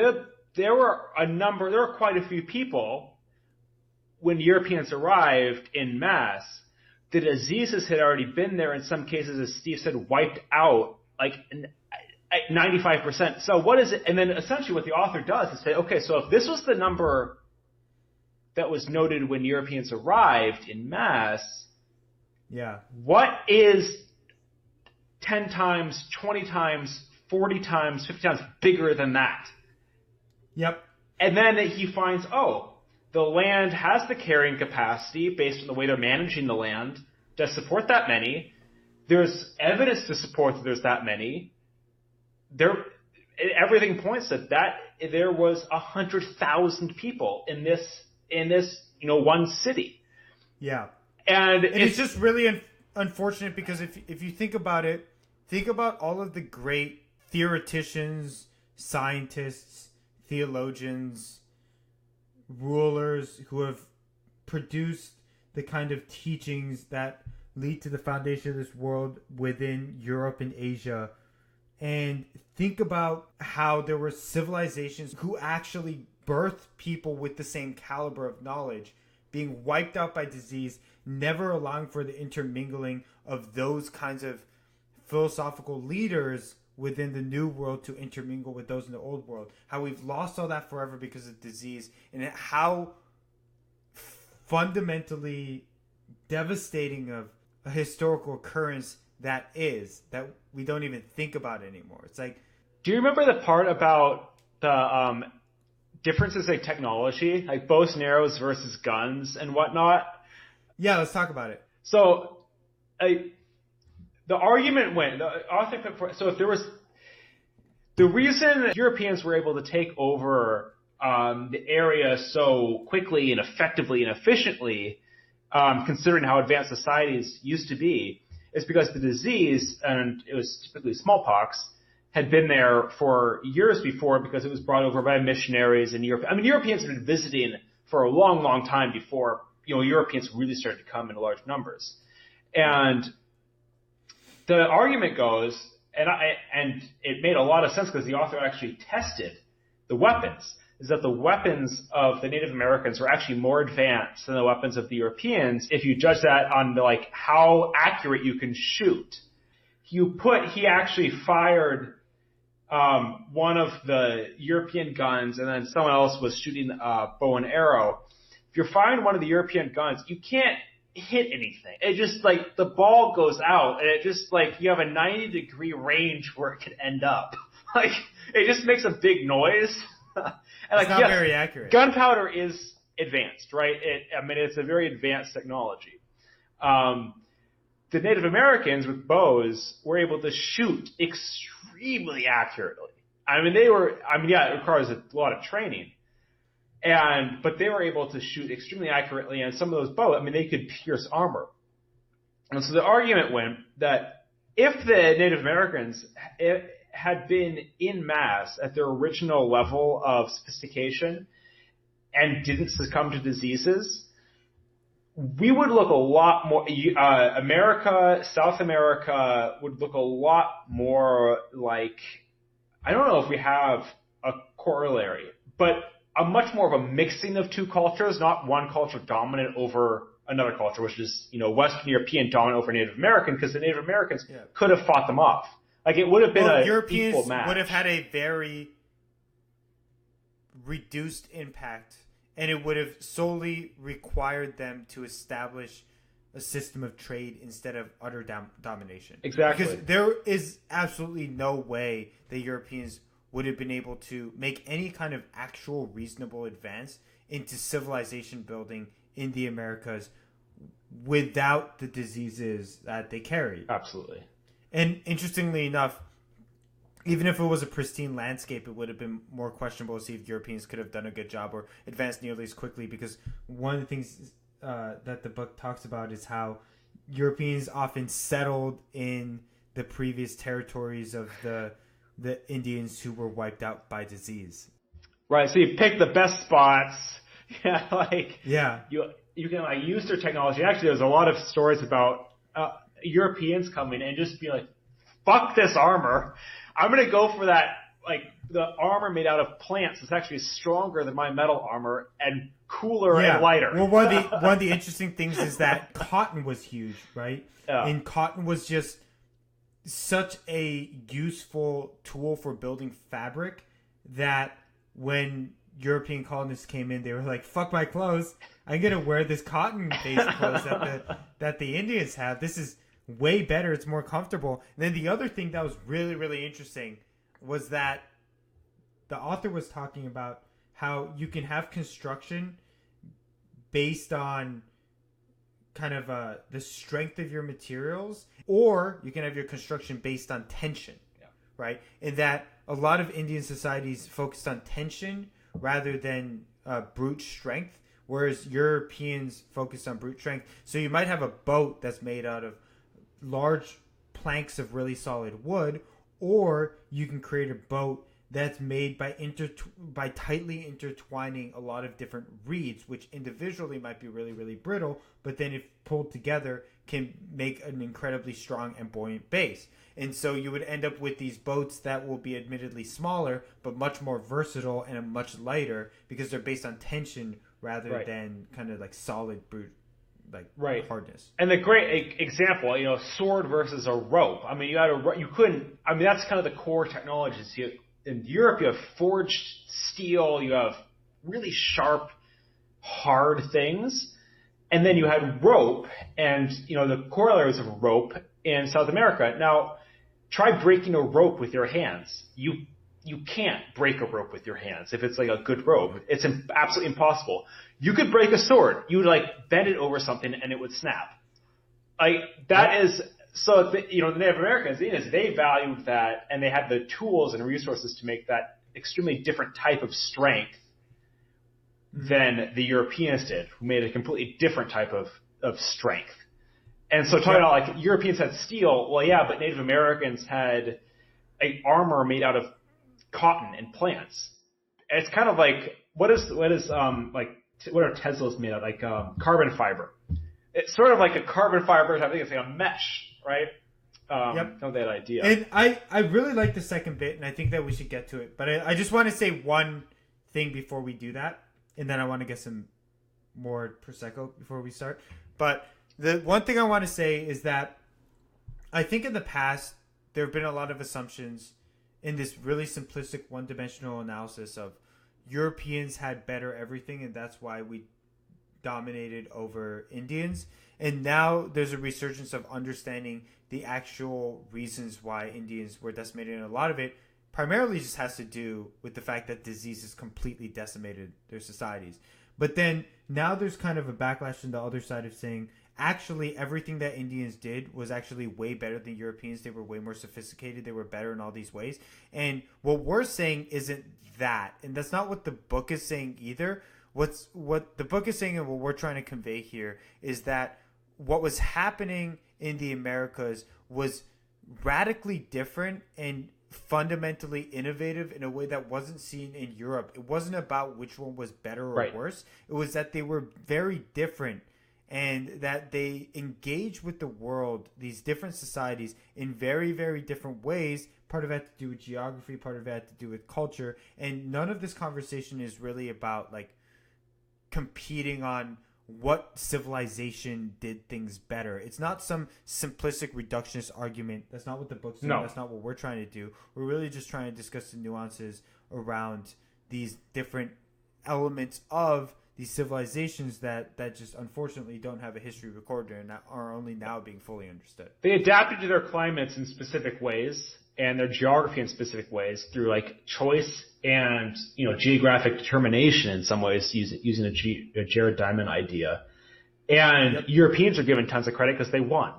Speaker 2: there were quite a few people when Europeans arrived in mass. The diseases had already been there. In some cases, as Steve said, wiped out 95%. So what is it? And then essentially what the author does is say, okay, so if this was the number that was noted when Europeans arrived in mass, what is 10 times, 20 times, 40 times, 50 times bigger than that?
Speaker 1: Yep.
Speaker 2: And then he finds, the land has the carrying capacity based on the way they're managing the land to support that many. There's evidence to support that there's that many. Everything points to that there was 100,000 people in this one city.
Speaker 1: Yeah.
Speaker 2: And
Speaker 1: it's just really unfortunate, because if you think about it, think about all of the great theoreticians, scientists, theologians, rulers who have produced the kind of teachings that lead to the foundation of this world within Europe and Asia. And think about how there were civilizations who actually birthed people with the same caliber of knowledge being wiped out by disease, never allowing for the intermingling of those kinds of philosophical leaders within the new world to intermingle with those in the old world. How we've lost all that forever because of disease, and how fundamentally devastating of a historical occurrence that we don't even think about anymore. It's like,
Speaker 2: do you remember the part about the differences in technology, like bows and arrows versus guns and whatnot?
Speaker 1: Yeah, let's talk about it.
Speaker 2: So, the argument went. The author put forth, so if there was the reason Europeans were able to take over the area so quickly and effectively and efficiently, considering how advanced societies used to be, is because the disease, and it was typically smallpox, had been there for years before because it was brought over by missionaries in Europe. I mean, Europeans had been visiting for a long, long time before, Europeans really started to come in large numbers. And the argument goes, and it made a lot of sense because the author actually tested the weapons, is that the weapons of the Native Americans were actually more advanced than the weapons of the Europeans if you judge that on how accurate you can shoot. He actually fired one of the European guns, and then someone else was shooting a bow and arrow. If you're firing one of the European guns, you can't hit anything. It just the ball goes out, and it just you have a 90-degree range where it could end up. It just makes a big noise. And
Speaker 1: it's not very accurate.
Speaker 2: Gunpowder is advanced, right? It's a very advanced technology. The Native Americans with bows were able to shoot extremely accurately. It requires a lot of training. But they were able to shoot extremely accurately, and some of those bows, they could pierce armor. And so the argument went that if the Native Americans had been in mass at their original level of sophistication and didn't succumb to diseases, we would look a lot more, South America would look a lot more like, I don't know if we have a corollary, but a much more of a mixing of two cultures, not one culture dominant over another culture, which is, Western European dominant over Native American, because the Native Americans could have fought them off. It would have been
Speaker 1: Europeans
Speaker 2: equal match.
Speaker 1: Would have had a very reduced impact, and it would have solely required them to establish a system of trade instead of utter domination.
Speaker 2: Exactly.
Speaker 1: Because there is absolutely no way that Europeans would have been able to make any kind of actual reasonable advance into civilization building in the Americas without the diseases that they carried.
Speaker 2: Absolutely.
Speaker 1: And interestingly enough, even if it was a pristine landscape, it would have been more questionable to see if Europeans could have done a good job or advanced nearly as quickly, because one of the things that the book talks about is how Europeans often settled in the previous territories of the Indians who were wiped out by disease.
Speaker 2: Right, so you pick the best spots.
Speaker 1: Yeah.
Speaker 2: You can use their technology. Actually, there's a lot of stories about Europeans coming and just be like, fuck this armor. I'm going to go for that, the armor made out of plants is actually stronger than my metal armor and cooler and lighter.
Speaker 1: Well, one of the interesting things is that cotton was huge, right?
Speaker 2: Yeah.
Speaker 1: And cotton was just such a useful tool for building fabric that when European colonists came in, they were like, fuck my clothes. I'm going to wear this cotton-based clothes that the Indians have. This is way better. It's more comfortable. And then the other thing that was really, really interesting was that the author was talking about how you can have construction based on kind of the strength of your materials, or you can have your construction based on tension, right? And that a lot of Indian societies focused on tension rather than brute strength, whereas Europeans focused on brute strength. So you might have a boat that's made out of large planks of really solid wood, or you can create a boat that's made by tightly intertwining a lot of different reeds, which individually might be really, really brittle, but then if pulled together can make an incredibly strong and buoyant base. And so you would end up with these boats that will be admittedly smaller, but much more versatile and much lighter because they're based on tension rather than kind of solid brute hardness.
Speaker 2: And the great example, sword versus a rope. You had you couldn't. That's kind of the core technologies. In Europe, you have forged steel. You have really sharp, hard things. And then you had rope and, the corollaries of rope in South America. Now, try breaking a rope with your hands. You can't break a rope with your hands if it's like a good rope. It's absolutely impossible. You could break a sword. You would bend it over something and it would snap. That is, so the Native Americans, they valued that, and they had the tools and resources to make that extremely different type of strength than the Europeans did, who made a completely different type of strength. And so talking about Europeans had steel, well, yeah, but Native Americans had armor made out of cotton and plants. And it's kind of what are Tesla's made of? Carbon fiber. It's sort of like a carbon fiber. I think it's like a mesh, right? Yep. That idea.
Speaker 1: And I really like the second bit, and I think that we should get to it. But I just want to say one thing before we do that, and then I want to get some more Prosecco before we start. But the one thing I want to say is that I think in the past there have been a lot of assumptions in this really simplistic one-dimensional analysis of Europeans had better everything, and that's why we dominated over Indians. And now there's a resurgence of understanding the actual reasons why Indians were decimated, and a lot of it primarily just has to do with the fact that diseases completely decimated their societies. But then now there's kind of a backlash on the other side of saying, actually, everything that Indians did was actually way better than Europeans. They were way more sophisticated. They were better in all these ways. And what we're saying isn't that. And that's not what the book is saying either. What the book is saying and what we're trying to convey here is that what was happening in the Americas was radically different and fundamentally innovative in a way that wasn't seen in Europe. It wasn't about which one was better or worse. It was that they were very different, and that they engage with the world, these different societies, in very, very different ways. Part of it had to do with geography, part of it had to do with culture, and none of this conversation is really about competing on what civilization did things better. It's not some simplistic reductionist argument. That's not what the book's doing. No. That's not what we're trying to do. We're really just trying to discuss the nuances around these different elements of these civilizations that just unfortunately don't have a history recorded and are only now being fully understood.
Speaker 2: They adapted to their climates in specific ways and their geography in specific ways through choice and geographic determination in some ways using a Jared Diamond idea. And Europeans are given tons of credit because they won.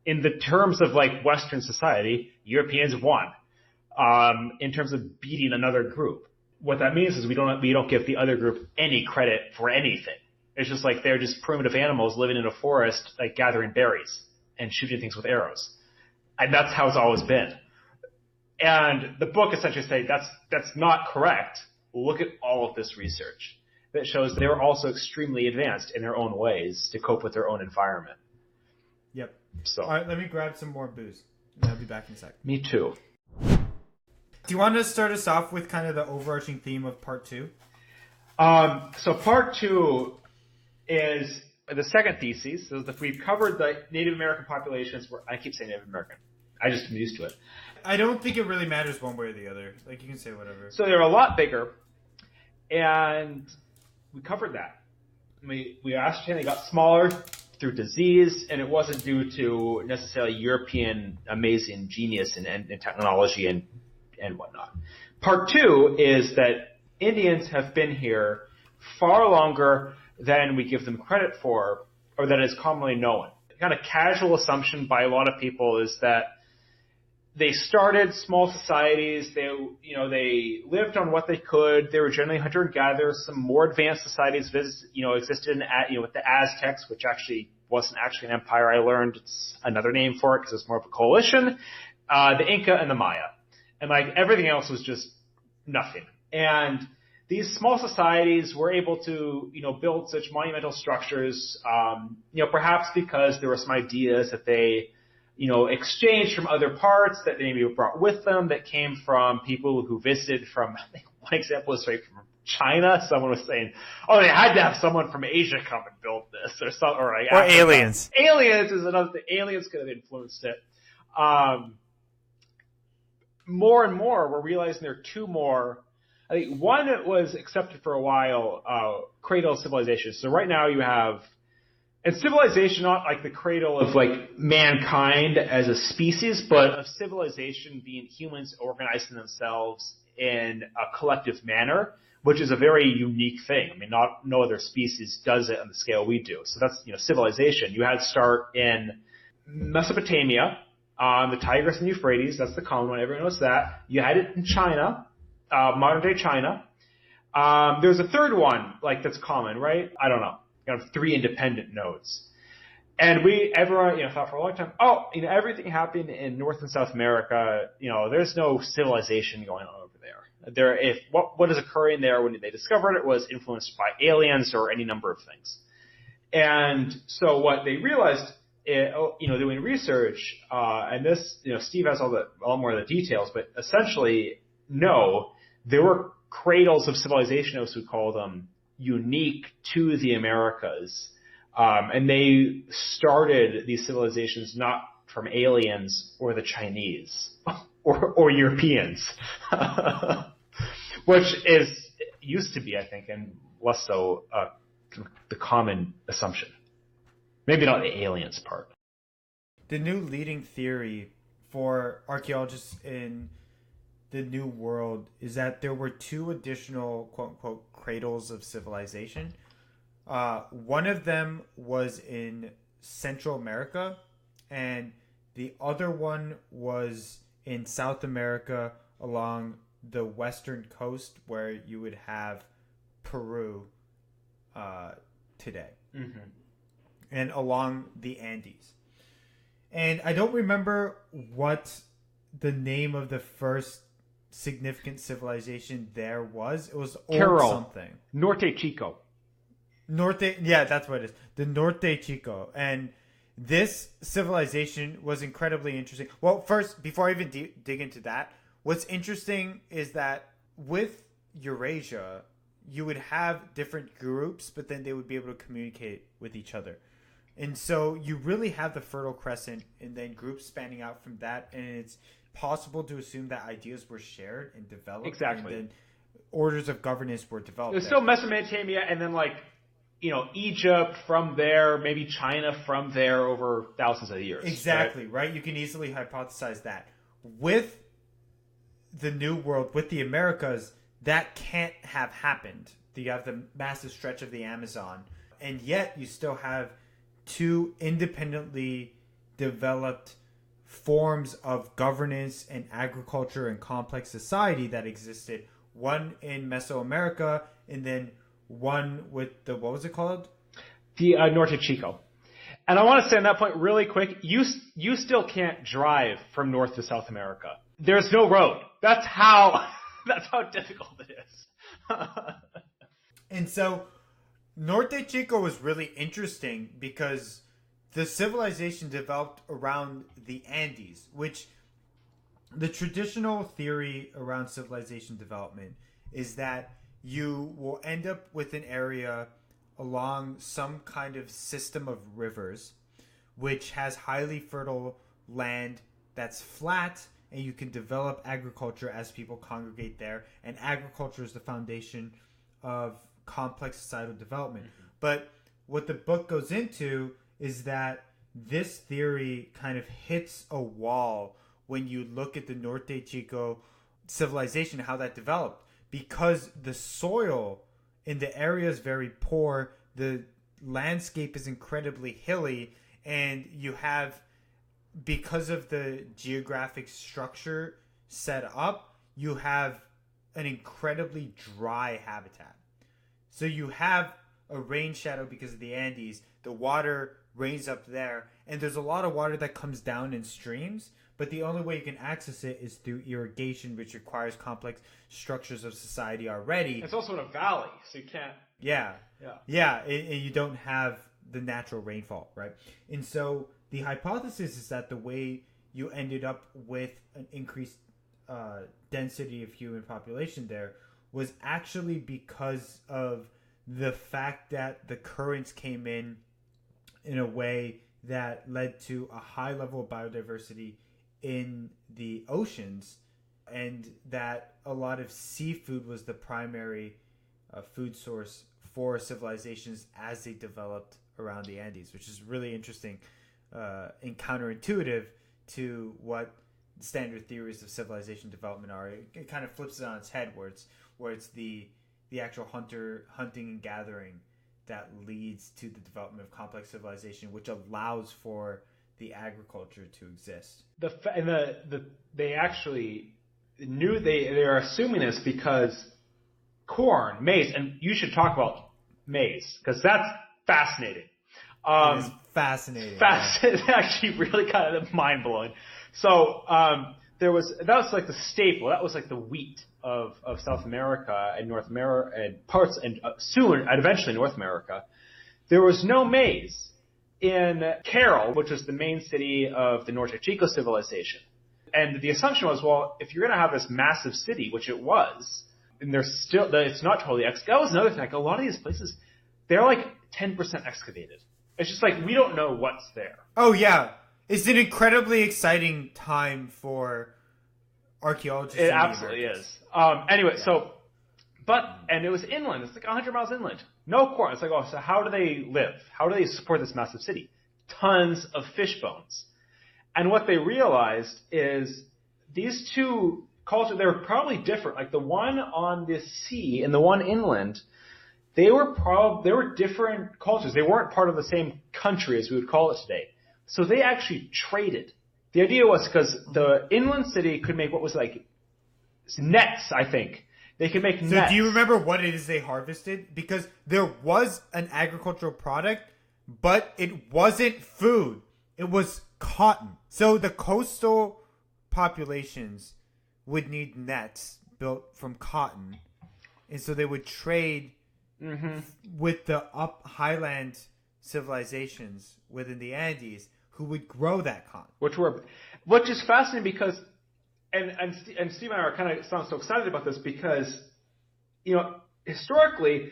Speaker 2: In the terms of Western society, Europeans won in terms of beating another group. What that means is we don't give the other group any credit for anything. It's just they're just primitive animals living in a forest, gathering berries and shooting things with arrows. And that's how it's always been. And the book essentially says that's not correct. Look at all of this research that shows they're also extremely advanced in their own ways to cope with their own environment.
Speaker 1: Yep.
Speaker 2: So,
Speaker 1: all right, let me grab some more booze, and I'll be back in a sec.
Speaker 2: Me too.
Speaker 1: Do you want to start us off with kind of the overarching theme of part 2?
Speaker 2: So part 2 is the second thesis. So we've covered the Native American populations. I keep saying Native American. I just am used to it.
Speaker 1: I don't think it really matters one way or the other. You can say whatever.
Speaker 2: So they're a lot bigger, and we covered that. We ascertained they got smaller through disease, and it wasn't due to necessarily European amazing genius and technology and whatnot. Part 2 is that Indians have been here far longer than we give them credit for, or than is commonly known. The kind of casual assumption by a lot of people is that they started small societies. They lived on what they could. They were generally hunter and gatherers. Some more advanced societies, existed with the Aztecs, which actually wasn't actually an empire. I learned it's another name for it because it's more of a coalition. The Inca and the Maya. And everything else was just nothing. And these small societies were able to, build such monumental structures, perhaps because there were some ideas that they, exchanged from other parts that they maybe brought with them that came from people who visited from, I think one example was from China. Someone was saying, oh, they had to have someone from Asia come and build this or
Speaker 1: aliens.
Speaker 2: Aliens is another thing. Aliens could have influenced it. More and more, we're realizing there are two more. I think one was accepted for a while, cradle civilization. So right now you have And civilization, not like the cradle of like mankind as a species, but of civilization being humans organizing themselves in a collective manner, which is a very unique thing. I mean, no other species does it on the scale we do. So that's, civilization. You had to start in Mesopotamia, on the Tigris and Euphrates. That's the common one. Everyone knows that. You had it in China, modern day China. There's a third one, like, that's common, right? I don't know. You have 3 independent nodes. And everyone, thought for a long time, everything happened in North and South America. There's no civilization going on over there. If what is occurring there when they discovered it was influenced by aliens or any number of things. And so what they realized, doing research, and this, Steve has a lot more of the details, but essentially, no, there were cradles of civilization, as we call them, unique to the Americas. And they started these civilizations not from aliens or the Chinese or Europeans, which used to be, I think, and less so the common assumption. Maybe not the aliens part.
Speaker 1: The new leading theory for archaeologists in the New World is that there were 2 additional quote-unquote cradles of civilization. One of them was in Central America, and the other one was in South America along the western coast, where you would have Peru today. Mm-hmm. And along the Andes. And I don't remember what the name of the first significant civilization there was. It was old something.
Speaker 2: Norte Chico.
Speaker 1: That's what it is. The Norte Chico. And this civilization was incredibly interesting. Well, first, before I even dig into that, what's interesting is that with Eurasia, you would have different groups, but then they would be able to communicate with each other. And so you really have the Fertile Crescent and then groups spanning out from that. And it's possible to assume that ideas were shared and developed.
Speaker 2: Exactly.
Speaker 1: And then orders of governance were developed.
Speaker 2: There's still Mesopotamia and then Egypt from there, maybe China from there over thousands of years.
Speaker 1: Exactly, right? You can easily hypothesize that. With the New World, with the Americas, that can't have happened. You have the massive stretch of the Amazon. And yet you still have 2 independently developed forms of governance and agriculture and complex society that existed. One in Mesoamerica, and then one with what was it called?
Speaker 2: The Norte Chico. And I want to say on that point really quick, you still can't drive from North to South America. There's no road. That's how difficult it is.
Speaker 1: And so Norte Chico was really interesting because the civilization developed around the Andes, which the traditional theory around civilization development is that you will end up with an area along some kind of system of rivers, which has highly fertile land that's flat, and you can develop agriculture as people congregate there. And agriculture is the foundation of complex societal development. Mm-hmm. But what the book goes into is that this theory kind of hits a wall when you look at the Norte Chico civilization, how that developed. Because the soil in the area is very poor, the landscape is incredibly hilly, and you have, because of the geographic structure set up, you have an incredibly dry habitat. So you have a rain shadow because of the Andes. The water rains up there, and there's a lot of water that comes down in streams, but the only way you can access it is through irrigation, which requires complex structures of society already.
Speaker 2: It's also in a valley, so you can't...
Speaker 1: Yeah, and you don't have the natural rainfall, right? And so the hypothesis is that the way you ended up with an increased density of human population there was actually because of the fact that the currents came in a way that led to a high level of biodiversity in the oceans, and that a lot of seafood was the primary food source for civilizations as they developed around the Andes, which is really interesting and counterintuitive to what standard theories of civilization development are. It kind of flips it on its head, where it's the actual hunting and gathering that leads to the development of complex civilization, which allows for the agriculture to exist.
Speaker 2: They actually knew they're assuming this because corn, maize, and you should talk about maize because that's fascinating.
Speaker 1: It is fascinating.
Speaker 2: It's actually really kind of mind blowing. So that was like the staple. That was like the wheat of South America and North America and parts and soon and eventually North America. There was no maize in Cairo, which was the main city of the Norte Chico civilization. And the assumption was, well, if you're going to have this massive city, which it was, and it's not totally excavated. That was another thing. Like a lot of these places, they're like 10% excavated. It's just like we don't know what's there.
Speaker 1: Oh yeah, it's an incredibly exciting time for archaeologists.
Speaker 2: It absolutely is. Anyway, and it was inland. It's like 100 miles inland. No corn. It's like, oh, so how do they live? How do they support this massive city? Tons of fish bones. And what they realized is these two cultures, they were probably different. Like the one on the sea and the one inland, they were different cultures. They weren't part of the same country as we would call it today. So they actually traded. The idea was because the inland city could make what was like nets, I think. They could make nets.
Speaker 1: So do you remember what it is they harvested? Because there was an agricultural product, but it wasn't food. It was cotton. So the coastal populations would need nets built from cotton. And so they would trade with the highland civilizations within the Andes who would grow that cotton.
Speaker 2: Which is fascinating because, and Steve and I are kind of sound so excited about this because, historically,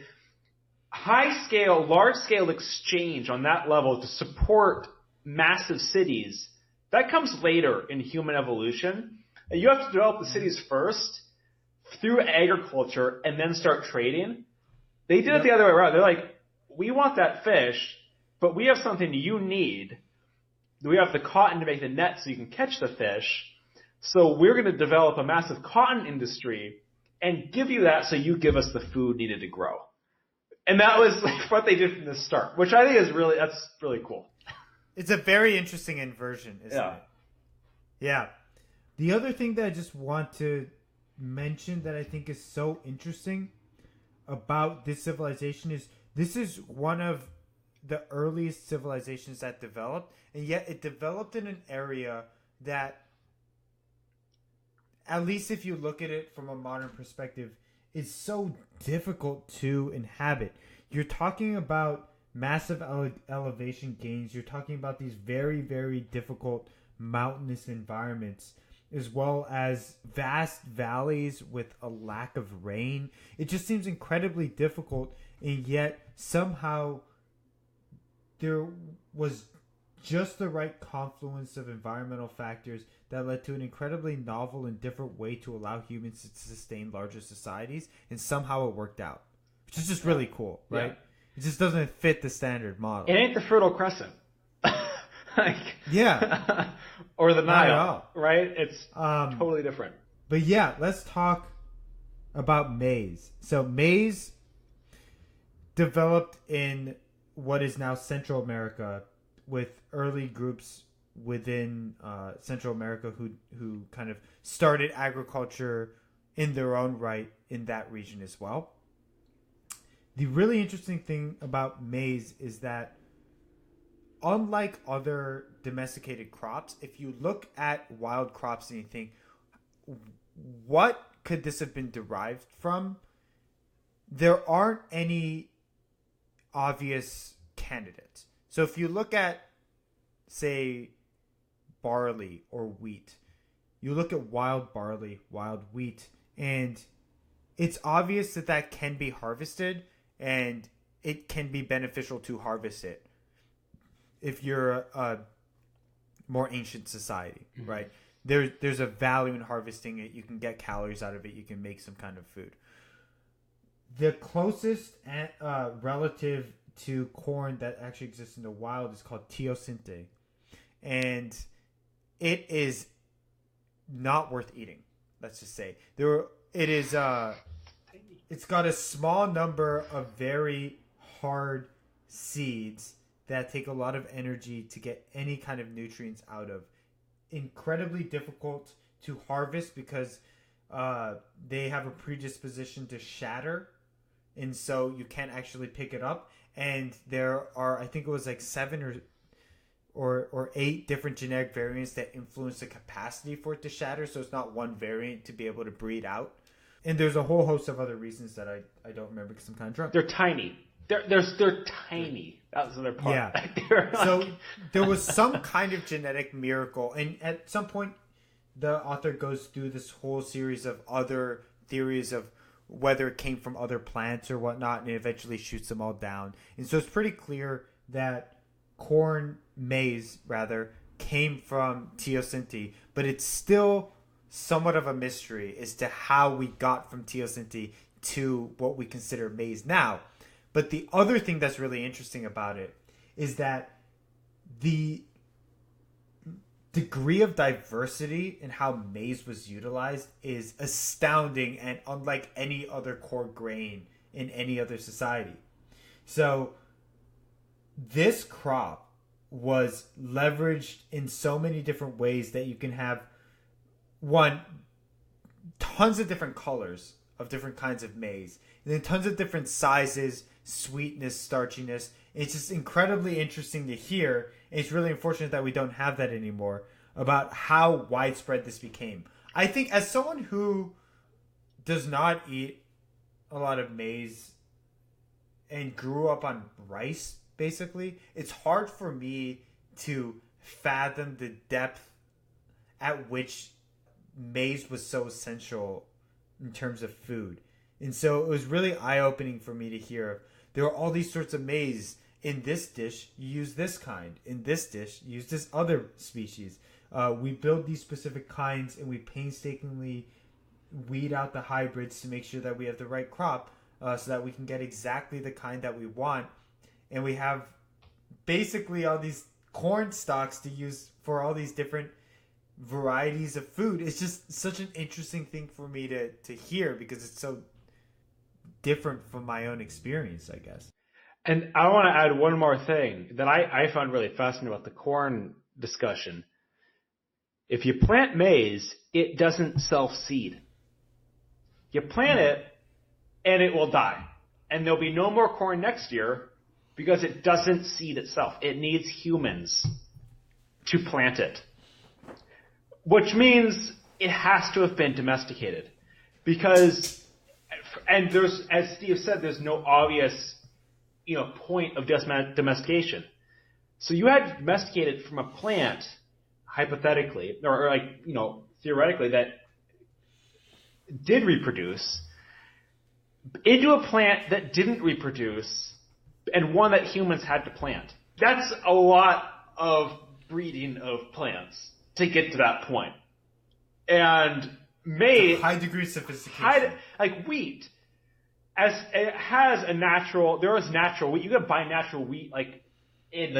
Speaker 2: large-scale exchange on that level to support massive cities, that comes later in human evolution. And you have to develop the cities first through agriculture and then start trading. They did it the other way around. They're like, we want that fish, but we have something you need. We have the cotton to make the net so you can catch the fish. So we're going to develop a massive cotton industry and give you that so you give us the food needed to grow. And that was like what they did from the start, which I think is that's really cool.
Speaker 1: It's a very interesting inversion, isn't it? Yeah. The other thing that I just want to mention that I think is so interesting about this civilization is this is one of the earliest civilizations that developed, and yet it developed in an area that, at least if you look at it from a modern perspective, is so difficult to inhabit. You're talking about massive elevation gains. You're talking about these very, very difficult mountainous environments, as well as vast valleys with a lack of rain. It just seems incredibly difficult, and yet somehow there was just the right confluence of environmental factors that led to an incredibly novel and different way to allow humans to sustain larger societies, and somehow it worked out, which is just really cool, right? Yeah. It just doesn't fit the standard model.
Speaker 2: It ain't the Fertile Crescent. Or the Nile, right? It's totally different.
Speaker 1: But yeah, let's talk about maize. So maize developed in what is now Central America, with early groups within Central America who kind of started agriculture in their own right in that region as well. The really interesting thing about maize is that, unlike other domesticated crops, if you look at wild crops and you think, what could this have been derived from? There aren't any obvious candidates. So if you look at, say, barley or wheat, you look at wild barley, wild wheat, and it's obvious that can be harvested and it can be beneficial to harvest it if you're a more ancient society, right? There's a value in harvesting it. You can get calories out of it. You can make some kind of food. The closest relative to corn that actually exists in the wild is called teosinte, and it is not worth eating. Let's just say it is. It's got a small number of very hard seeds that take a lot of energy to get any kind of nutrients out of. Incredibly difficult to harvest because they have a predisposition to shatter, and so you can't actually pick it up. And there are, I think it was like 7 or 8 different genetic variants that influence the capacity for it to shatter. So it's not one variant to be able to breed out. And there's a whole host of other reasons that I don't remember because I'm kind of drunk.
Speaker 2: They're tiny. They're tiny. That was the other part.
Speaker 1: Yeah. So there was some kind of genetic miracle, and at some point, the author goes through this whole series of other theories of whether it came from other plants or whatnot, and it eventually shoots them all down. And so it's pretty clear that maize came from teosinte, but it's still somewhat of a mystery as to how we got from teosinte to what we consider maize now. But the other thing that's really interesting about it is that the degree of diversity in how maize was utilized is astounding and unlike any other core grain in any other society. So this crop was leveraged in so many different ways that you can have tons of different colors of different kinds of maize, and then tons of different sizes, sweetness, starchiness. It's just incredibly interesting to hear. And it's really unfortunate that we don't have that anymore about how widespread this became. I think as someone who does not eat a lot of maize and grew up on rice, basically, it's hard for me to fathom the depth at which maize was so essential in terms of food. And so it was really eye-opening for me to hear there are all these sorts of maize. In this dish, you use this kind. In this dish, you use this other species. We build these specific kinds, and we painstakingly weed out the hybrids to make sure that we have the right crop, so that we can get exactly the kind that we want. And we have basically all these corn stalks to use for all these different varieties of food. It's just such an interesting thing for me to hear because it's so different from my own experience, I guess.
Speaker 2: And I want to add one more thing that I found really fascinating about the corn discussion. If you plant maize, it doesn't self-seed. You plant it, and it will die. And there'll be no more corn next year because it doesn't seed itself. It needs humans to plant it. Which means it has to have been domesticated. Because, and there's, as Steve said, there's no obvious point of domestication. So you had to domesticate it from a plant, hypothetically, or theoretically, that did reproduce, into a plant that didn't reproduce, and one that humans had to plant. That's a lot of breeding of plants to get to that point. And maize,
Speaker 1: high degree of sophistication.
Speaker 2: Like wheat. As it has there is natural wheat. You can buy natural wheat like in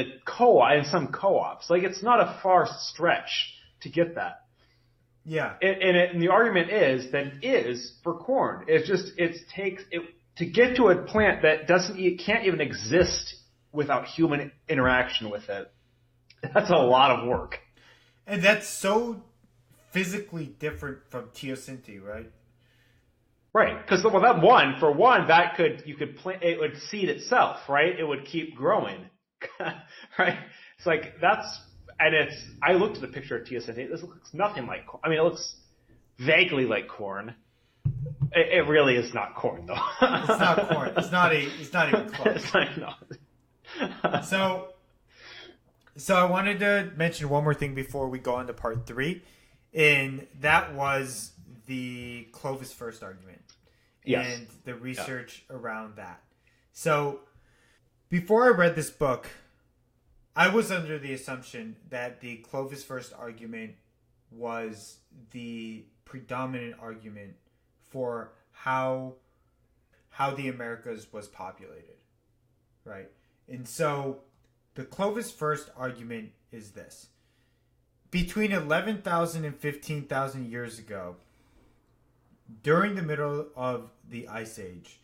Speaker 2: some co-ops. Like it's not a far stretch to get that.
Speaker 1: Yeah.
Speaker 2: And the argument is that it is for corn. It takes to get to a plant that can't even exist without human interaction with it. That's a lot of work.
Speaker 1: And that's so physically different from teosinte, right?
Speaker 2: Right, because you could plant, it would seed itself, right? It would keep growing, right? It's like I looked at the picture of teosinte. This looks nothing like corn. I mean, it looks vaguely like corn. It really is not corn, though.
Speaker 1: It's not corn. It's not even close.
Speaker 2: It's like, no.
Speaker 1: So I wanted to mention one more thing before we go on to part 3, and that was the Clovis first argument. Yes. And the research around that. So before I read this book, I was under the assumption that the Clovis first argument was the predominant argument for how the Americas was populated, right? And so the Clovis first argument is this. Between 11,000 and 15,000 years ago, during the middle of the Ice Age,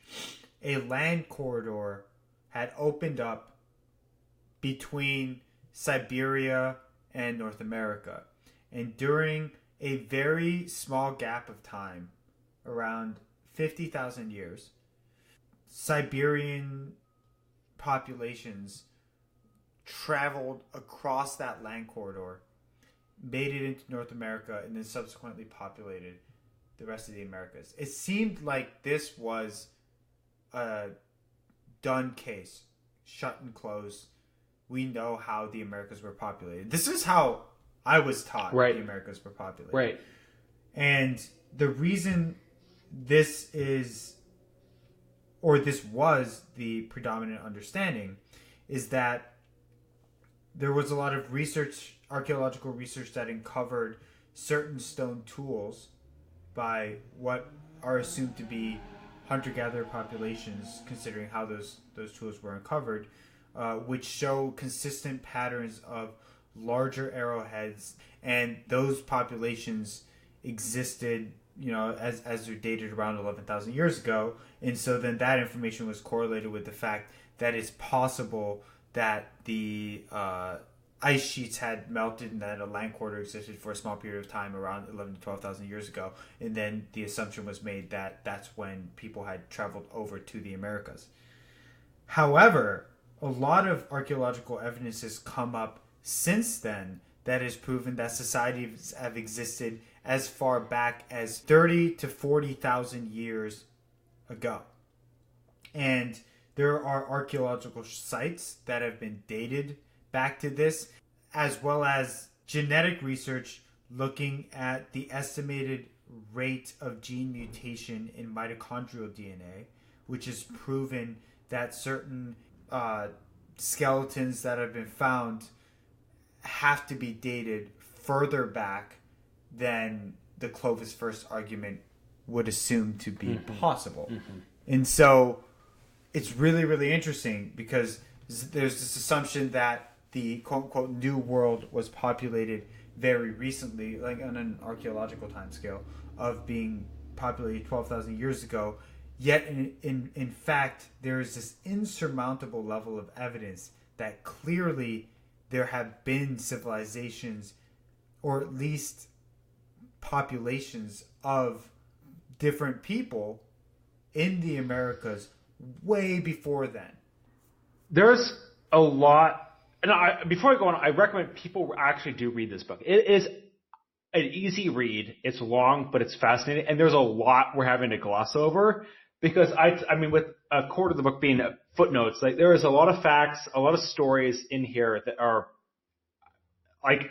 Speaker 1: a land corridor had opened up between Siberia and North America. And during a very small gap of time, around 50,000 years, Siberian populations traveled across that land corridor, made it into North America, and then subsequently populated the rest of the Americas. It seemed like this was a done case, shut and closed. We know how the Americas were populated. This is how I was taught the Americas were populated.
Speaker 2: Right.
Speaker 1: And the reason this is, or this was the predominant understanding, is that there was a lot of research, archaeological research, that uncovered certain stone tools by what are assumed to be hunter-gatherer populations, considering how those tools were uncovered, which show consistent patterns of larger arrowheads, and those populations existed, as they're dated around 11,000 years ago. And so then that information was correlated with the fact that it's possible that the ice sheets had melted and that a land corridor existed for a small period of time around 11 to 12,000 years ago. And then the assumption was made that that's when people had traveled over to the Americas. However, a lot of archaeological evidence has come up since then that has proven that societies have existed as far back as 30 to 40,000 years ago. And there are archaeological sites that have been dated back to this, as well as genetic research looking at the estimated rate of gene mutation in mitochondrial DNA, which has proven that certain skeletons that have been found have to be dated further back than the Clovis first argument would assume to be possible. And so it's really, really interesting because there's this assumption that the quote-unquote New World was populated very recently, like on an archaeological timescale, of being populated 12,000 years ago. Yet, in fact, there is this insurmountable level of evidence that clearly there have been civilizations, or at least populations of different people in the Americas way before then.
Speaker 2: There's a lot, and before I go on, I recommend people actually do read this book. It is an easy read. It's long, but it's fascinating, and there's a lot we're having to gloss over because I mean, with a quarter of the book being footnotes, like there is a lot of facts, a lot of stories in here that are, like,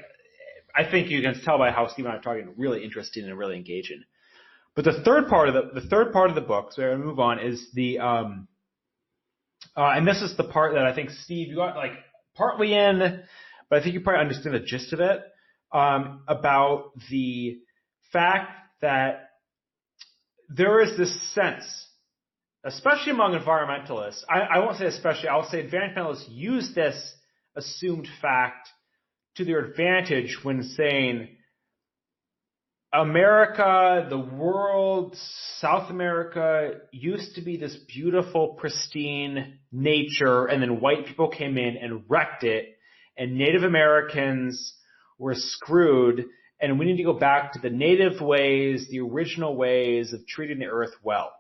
Speaker 2: I think you can tell by how Steve and I are talking, really interesting and really engaging. But the third part of the book, so I'm going to move on, is the and this is the part that I think, Steve, you got like partly in, but I think you probably understand the gist of it, about the fact that there is this sense, especially among environmentalists, I won't say especially, I'll say environmentalists use this assumed fact to their advantage when saying America, the world, South America used to be this beautiful, pristine nature, and then white people came in and wrecked it, and Native Americans were screwed, and we need to go back to the native ways, the original ways of treating the earth well.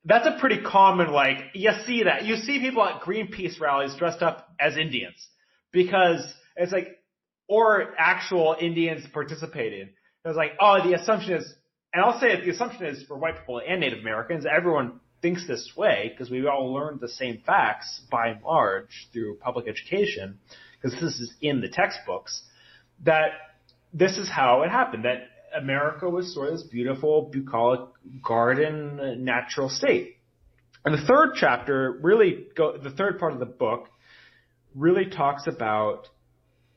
Speaker 2: That's a pretty common, like, you see that. You see people at Greenpeace rallies dressed up as Indians because it's like, or actual Indians participating. It was like, oh, the assumption is, and I'll say it, the assumption is for white people and Native Americans, everyone thinks this way because we all learned the same facts by and large through public education, because this is in the textbooks, that this is how it happened, that America was sort of this beautiful, bucolic garden, natural state. And the third chapter the third part of the book really talks about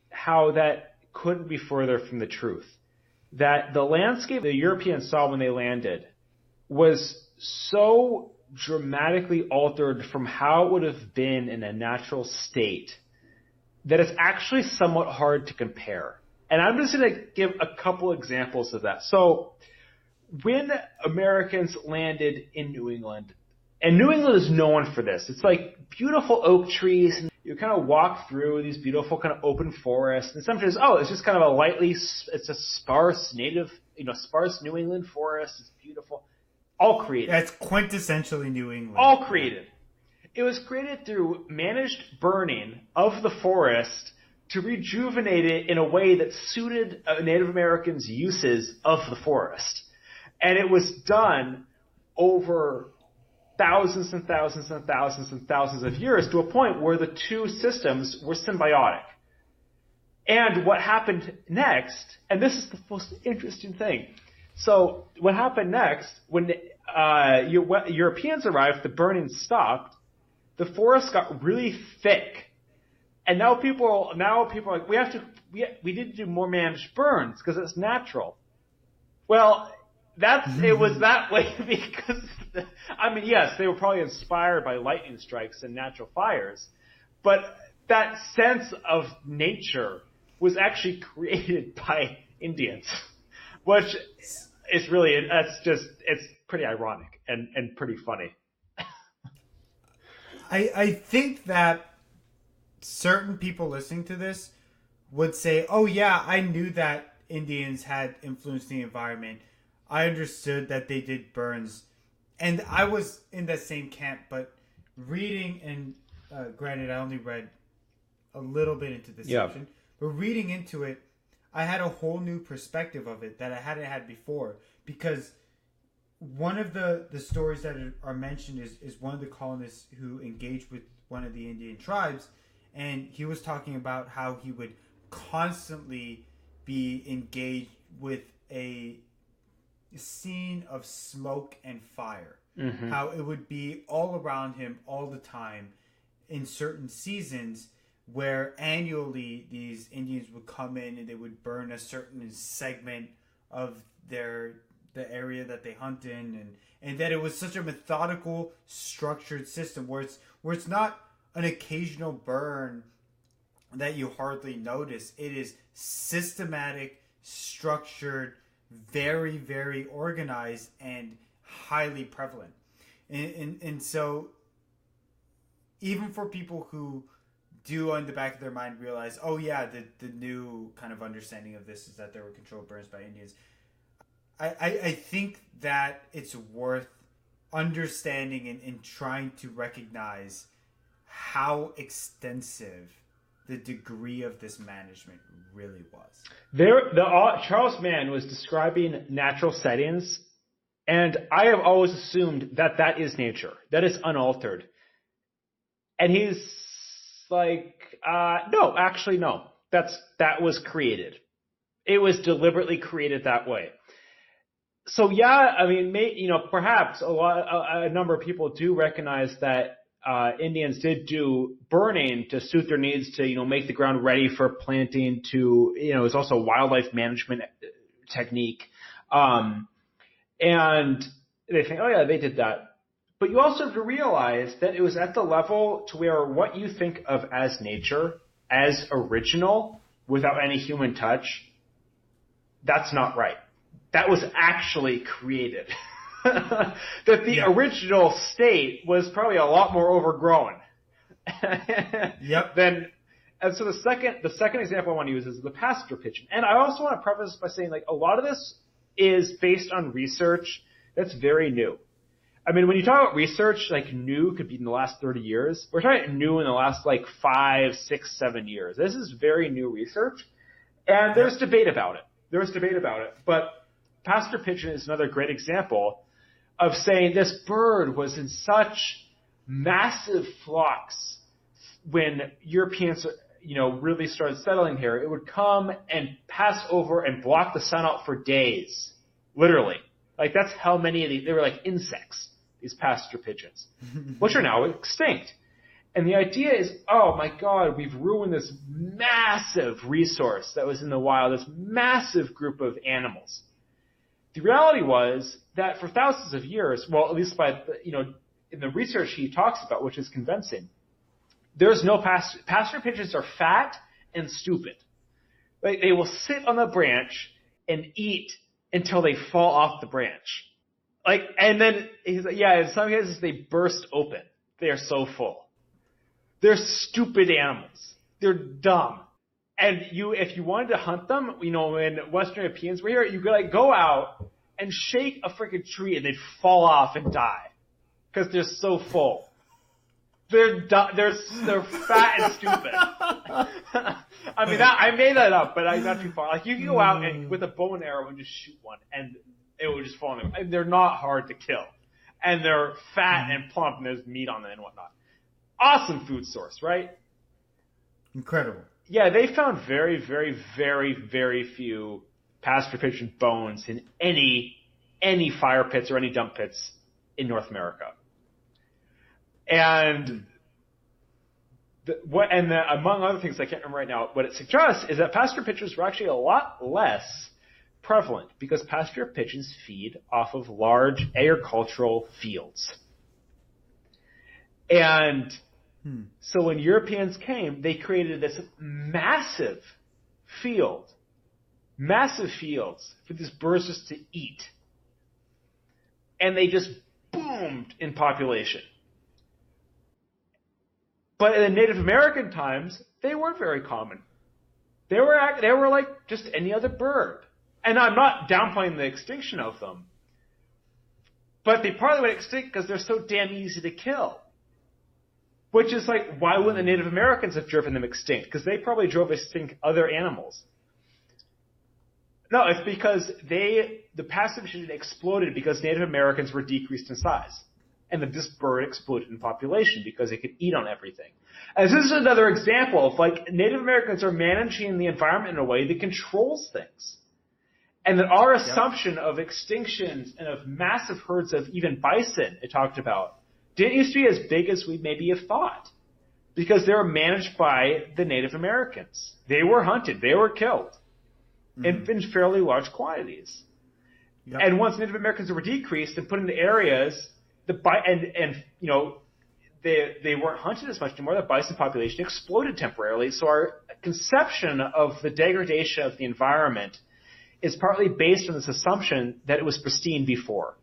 Speaker 2: how that couldn't be further from the truth. That the landscape the Europeans saw when they landed was so dramatically altered from how it would have been in a natural state that it's actually somewhat hard to compare. And I'm just going to give a couple examples of that. So when Americans landed in New England, and New England is known for this, it's like beautiful oak trees, and you kind of walk through these beautiful kind of open forests, and sometimes, it's just kind of it's a sparse native, sparse New England forest, it's beautiful. All created.
Speaker 1: That's quintessentially New England.
Speaker 2: All created. It was created through managed burning of the forest to rejuvenate it in a way that suited Native Americans' uses of the forest. And it was done over thousands and thousands and thousands and thousands of years to a point where the two systems were symbiotic. And what happened next, and this is the most interesting thing. So what happened next, when Europeans arrived, the burning stopped, the forest got really thick. And now people are like, we need to do more managed burns because it's natural. Well, it was that way because, yes, they were probably inspired by lightning strikes and natural fires, but that sense of nature was actually created by Indians, which is really, it's pretty ironic and pretty funny.
Speaker 1: I think that certain people listening to this would say, oh yeah, I knew that Indians had influenced the environment. I understood that they did burns. And I was in that same camp, but reading, and granted, I only read a little bit into this section, but reading into it, I had a whole new perspective of it that I hadn't had before. Because one of the stories that are mentioned is one of the colonists who engaged with one of the Indian tribes, and he was talking about how he would constantly be engaged with a scene of smoke and fire. Mm-hmm. How it would be all around him all the time in certain seasons where annually these Indians would come in and they would burn a certain segment of the area that they hunt in, and that it was such a methodical, structured system where it's not an occasional burn that you hardly notice. It is systematic, structured, very, very organized, and highly prevalent. And so even for people who do on the back of their mind realize, oh yeah, the new kind of understanding of this is that there were controlled burns by Indians, I think that it's worth understanding and trying to recognize how extensive the degree of this management really was.
Speaker 2: Charles Mann was describing natural settings, and I have always assumed that is nature, that is unaltered. And he's like, no, actually no, that was created. It was deliberately created that way. So yeah, perhaps a number of people do recognize that Indians did do burning to suit their needs to, make the ground ready for planting, to, it's also a wildlife management technique. And they think, oh yeah, they did that. But you also have to realize that it was at the level to where what you think of as nature, as original, without any human touch, that's not right. That was actually created. That the original state was probably a lot more overgrown.
Speaker 1: Yep.
Speaker 2: And so the second example I want to use is the passenger pigeon. And I also want to preface this by saying, a lot of this is based on research that's very new. When you talk about research, new could be in the last 30 years. We're talking new in the last 5, 6, 7 years. This is very new research, and there's debate about it. But passenger pigeon is another great example of saying this bird was in such massive flocks when Europeans, really started settling here. It would come and pass over and block the sun out for days, literally. That's how many of these, they were like insects, these passenger pigeons, which are now extinct. And the idea is, oh my God, we've ruined this massive resource that was in the wild, this massive group of animals. The reality was that for thousands of years, well, at least in the research he talks about, which is convincing, there's no pasture pigeons are fat and stupid. Like, they will sit on the branch and eat until they fall off the branch. Like, and then he's like, yeah, in some cases they burst open. They are so full. They're stupid animals. They're dumb. And if you wanted to hunt them, when Western Europeans were here, you could like go out and shake a freaking tree and they'd fall off and die because they're so full. They're fat and stupid. I mean, I made that up, but I'm not too far. Like, you can go out and with a bow and arrow and just shoot one, and it would just fall on them. And they're not hard to kill, and they're fat and plump, and there's meat on them and whatnot. Awesome food source, right?
Speaker 1: Incredible.
Speaker 2: Yeah, they found very, very, very, very few pasture pigeon bones in any fire pits or any dump pits in North America. And among other things I can't remember right now, what it suggests is that pasture pigeons were actually a lot less prevalent because pasture pigeons feed off of large agricultural fields. And so when Europeans came, they created this massive fields for these birds just to eat. And they just boomed in population. But in the Native American times, they weren't very common. They were like just any other bird. And I'm not downplaying the extinction of them. But they partly went extinct because they're so damn easy to kill. Which is like, why wouldn't the Native Americans have driven them extinct? Because they probably drove extinct other animals. No, it's because the pasture pigeon exploded because Native Americans were decreased in size. And that this bird exploded in population because it could eat on everything. And this is another example of like Native Americans are managing the environment in a way that controls things. And that our assumption of extinctions and of massive herds of even bison it talked about didn't used to be as big as we maybe have thought. Because they were managed by the Native Americans. They were hunted. They were killed in fairly large quantities. Yep. And once Native Americans were decreased and put into areas, they weren't hunted as much anymore. The bison population exploded temporarily. So our conception of the degradation of the environment is partly based on this assumption that it was pristine before.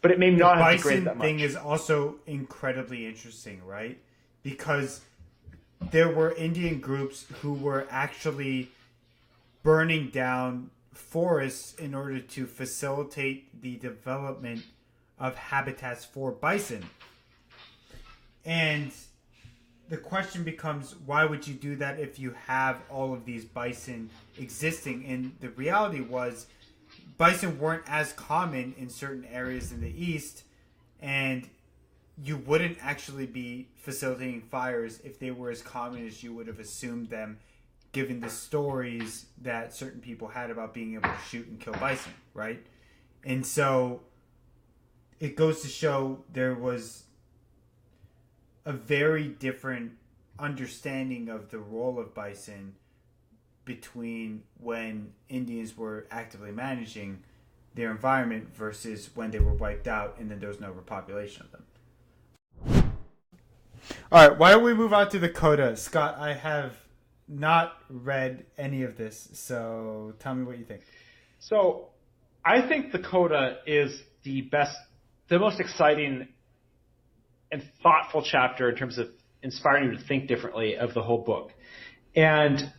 Speaker 2: But it may not have degraded that much.
Speaker 1: The bison thing is also incredibly interesting, right? Because there were Indian groups who were actually burning down forests in order to facilitate the development of habitats for bison. And the question becomes, why would you do that if you have all of these bison existing? And the reality was, bison weren't as common in certain areas in the East, and you wouldn't actually be facilitating fires if they were as common as you would have assumed them, given the stories that certain people had about being able to shoot and kill bison, right? And so it goes to show there was a very different understanding of the role of bison between when Indians were actively managing their environment versus when they were wiped out and then there was no repopulation of them. All right, why don't we move on to the coda? Scott, I have not read any of this, so tell me what you think.
Speaker 2: So I think the coda is the most exciting and thoughtful chapter in terms of inspiring you to think differently of the whole book. And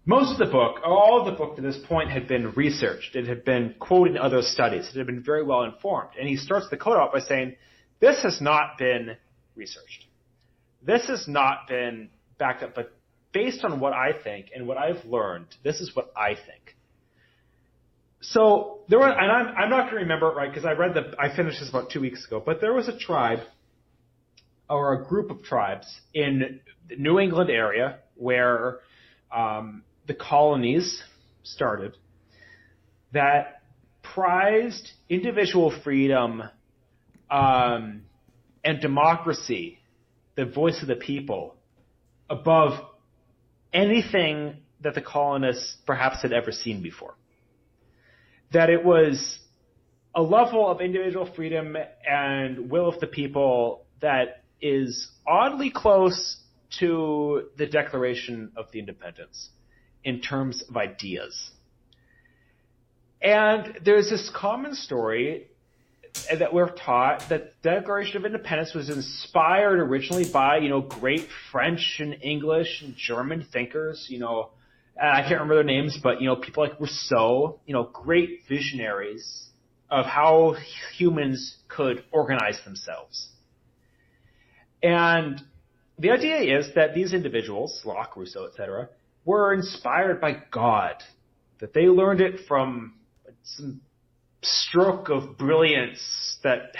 Speaker 2: most of the book, all of the book to this point had been researched. It had been quoted in other studies. It had been very well informed. And he starts the coda out by saying, this has not been researched. This has not been backed up, but based on what I think and what I've learned, this is what I think. So there were, and I'm not going to remember it right because I finished this about 2 weeks ago, but there was a tribe or a group of tribes in the New England area where the colonies started that prized individual freedom and democracy, the voice of the people, above anything that the colonists perhaps had ever seen before. That it was a level of individual freedom and will of the people that is oddly close to the Declaration of the Independence in terms of ideas. And there's this common story that we're taught that the Declaration of Independence was inspired originally by, great French and English and German thinkers, I can't remember their names, but, people like Rousseau, great visionaries of how humans could organize themselves. And the idea is that these individuals, Locke, Rousseau, etc., were inspired by God, that they learned it from some stroke of brilliance that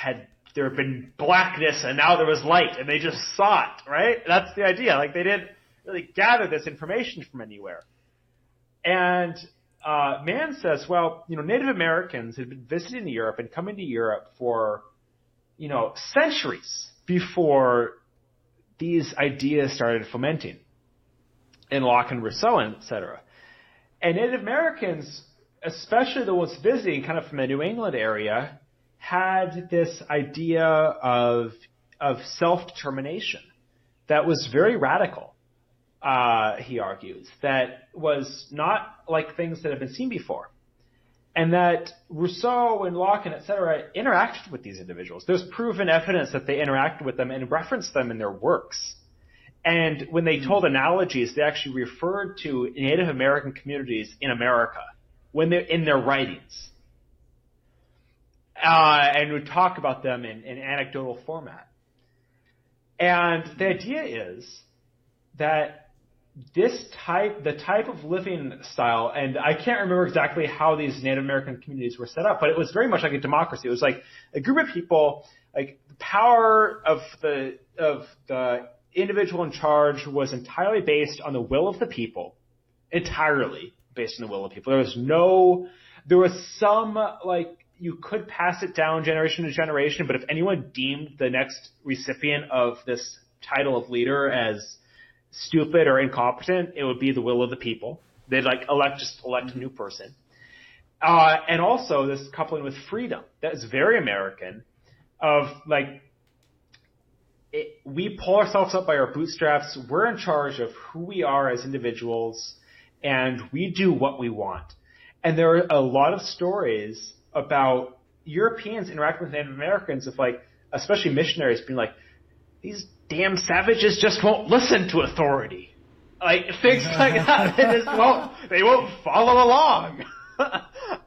Speaker 2: there had been blackness and now there was light and they just saw it, right? That's the idea. Like they didn't really gather this information from anywhere. And Mann says, well, Native Americans had been visiting Europe and coming to Europe for, centuries before these ideas started fomenting in Locke and Rousseau, etc. And Native Americans, especially the ones visiting kind of from the New England area, had this idea of self-determination that was very radical, he argues, that was not like things that have been seen before. And that Rousseau and Locke and et cetera interacted with these individuals. There's proven evidence that they interacted with them and referenced them in their works. And when they told analogies, they actually referred to Native American communities in America when they're in their writings. And would talk about them in anecdotal format. And the idea is that the type of living style, and I can't remember exactly how these Native American communities were set up, but it was very much like a democracy. It was like a group of people, like the power of the individual in charge was entirely based on the will of the people, entirely based on the will of the people. There was some, like, you could pass it down generation to generation, but if anyone deemed the next recipient of this title of leader as stupid or incompetent, it would be the will of the people. They'd elect a new person. And also this coupling with freedom. That is very American of we pull ourselves up by our bootstraps. We're in charge of who we are as individuals and we do what we want. And there are a lot of stories about Europeans interacting with Native Americans of especially missionaries being like, these damn savages just won't listen to authority. Things like that. They won't follow along.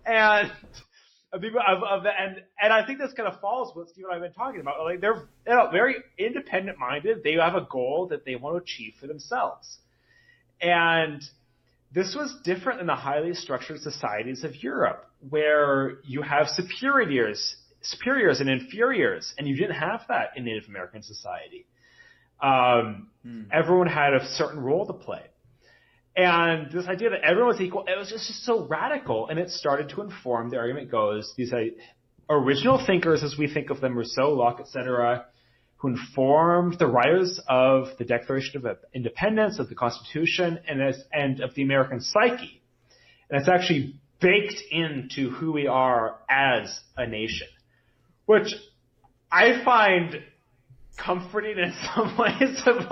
Speaker 2: And I think this kind of follows what Steve and I have been talking about. They're very independent minded. They have a goal that they want to achieve for themselves. And this was different in the highly structured societies of Europe, where you have superiors and inferiors, and you didn't have that in Native American society. Everyone had a certain role to play. And this idea that everyone was equal, it was just so radical, and it started to inform, the argument goes, these original thinkers, as we think of them, Rousseau, Locke, etc., who informed the writers of the Declaration of Independence, of the Constitution, and of the American psyche. And it's actually baked into who we are as a nation, which I find comforting in some ways of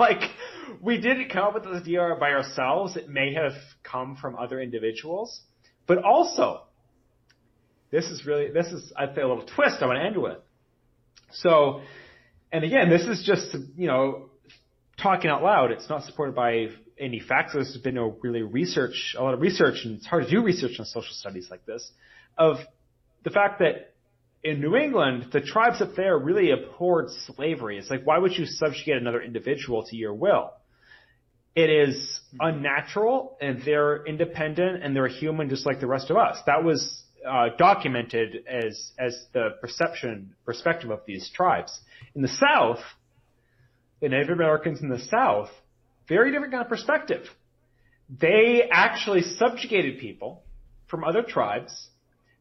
Speaker 2: we didn't come up with this idea by ourselves. It may have come from other individuals, but also this is I'd say a little twist I want to end with. So, and again, this is just, talking out loud. It's not supported by any facts. There's been a lot of research, and it's hard to do research on social studies like this, of the fact that in New England, the tribes up there really abhorred slavery. It's why would you subjugate another individual to your will? It is unnatural, and they're independent, and they're human just like the rest of us. That was documented as the perspective of these tribes. In the South, the Native Americans in the South, very different kind of perspective. They actually subjugated people from other tribes,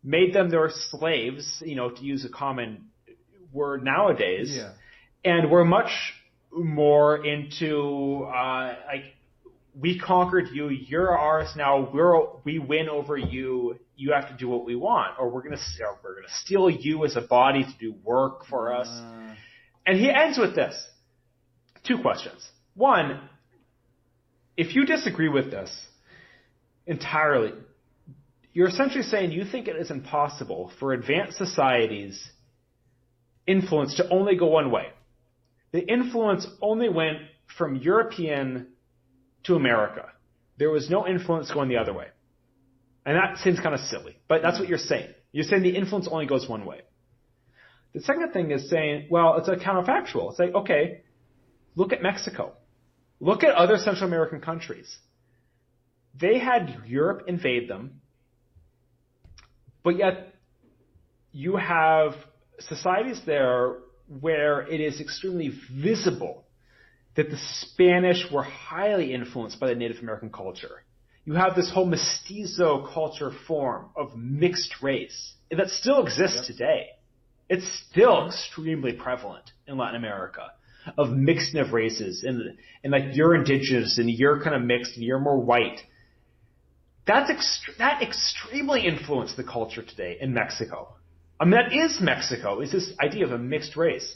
Speaker 2: made them their slaves, to use a common word nowadays, and were much more into we conquered you, you're ours now, we win over you, you have to do what we want, or we're gonna steal you as a body to do work for us. And he ends with this. 2 questions. One, if you disagree with this entirely, you're essentially saying you think it is impossible for advanced societies' influence to only go one way. The influence only went from European to America. There was no influence going the other way. And that seems kind of silly, but that's what you're saying. You're saying the influence only goes one way. The second thing is saying, well, it's a counterfactual. It's like, okay, look at Mexico. Look at other Central American countries. They had Europe invade them, but yet you have societies there where it is extremely visible that the Spanish were highly influenced by the Native American culture. You have this whole mestizo culture form of mixed race that still exists today. It's still extremely prevalent in Latin America, of mixing of races, and like you're indigenous and you're kind of mixed and you're more white. That extremely influenced the culture today in Mexico. I mean, that is Mexico. It's this idea of a mixed race.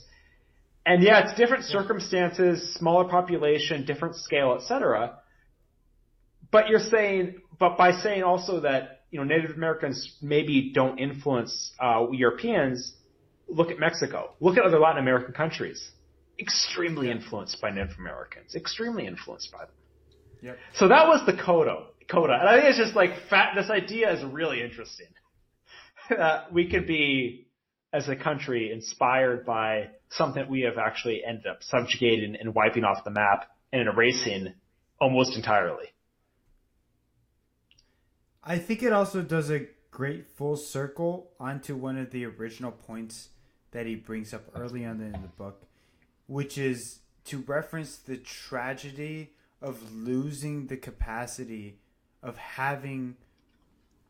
Speaker 2: And yeah, it's different circumstances, smaller population, different scale, etc. But by saying also that, Native Americans maybe don't influence Europeans, look at Mexico. Look at other Latin American countries. Extremely influenced by Native Americans. Extremely influenced by them.
Speaker 1: Yep.
Speaker 2: So that was the coda. And I think it's just like this idea is really interesting. We could be, as a country, inspired by something that we have actually ended up subjugating and wiping off the map and erasing almost entirely.
Speaker 1: I think it also does a great full circle onto one of the original points that he brings up early on in the book, which is to reference the tragedy of losing the capacity of having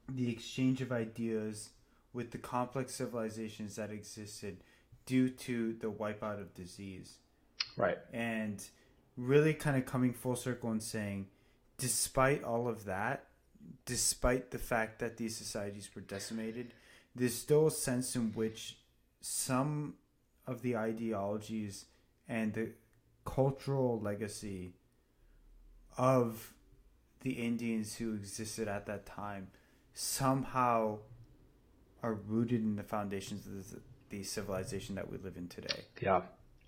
Speaker 1: the exchange of ideas with the complex civilizations that existed due to the wipeout of disease.
Speaker 2: Right.
Speaker 1: And really kind of coming full circle and saying, despite all of that, despite the fact that these societies were decimated, there's still a sense in which some of the ideologies and the cultural legacy of the Indians who existed at that time somehow are rooted in the foundations of the civilization that we live in today.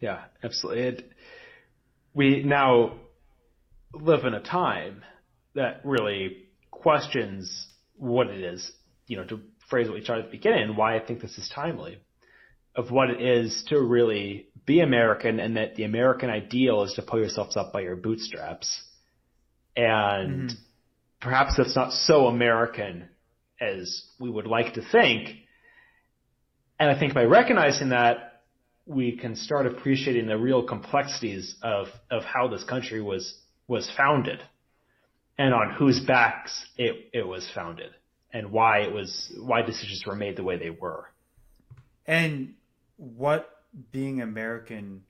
Speaker 2: Yeah, absolutely. We now live in a time that really questions what it is, to phrase what we started at the beginning, and why I think this is timely, of what it is to really be American, and that the American ideal is to pull yourselves up by your bootstraps. And perhaps that's not so American as we would like to think. And I think by recognizing that, we can start appreciating the real complexities of how this country was founded, and on whose backs it was founded, and why decisions were made the way they were.
Speaker 1: And what being American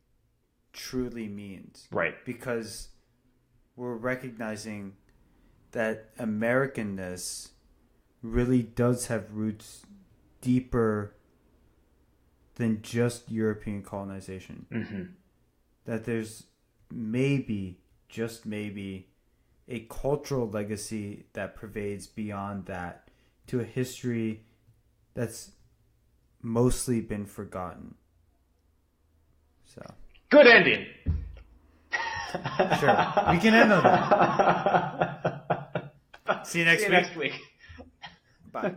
Speaker 1: truly means.
Speaker 2: Right.
Speaker 1: Because we're recognizing that Americanness really does have roots deeper than just European colonization. Mm-hmm. That there's maybe, just maybe, a cultural legacy that pervades beyond that to a history that's mostly been forgotten. So
Speaker 2: good ending.
Speaker 1: Sure, we can end on that. See you next week.
Speaker 2: Bye.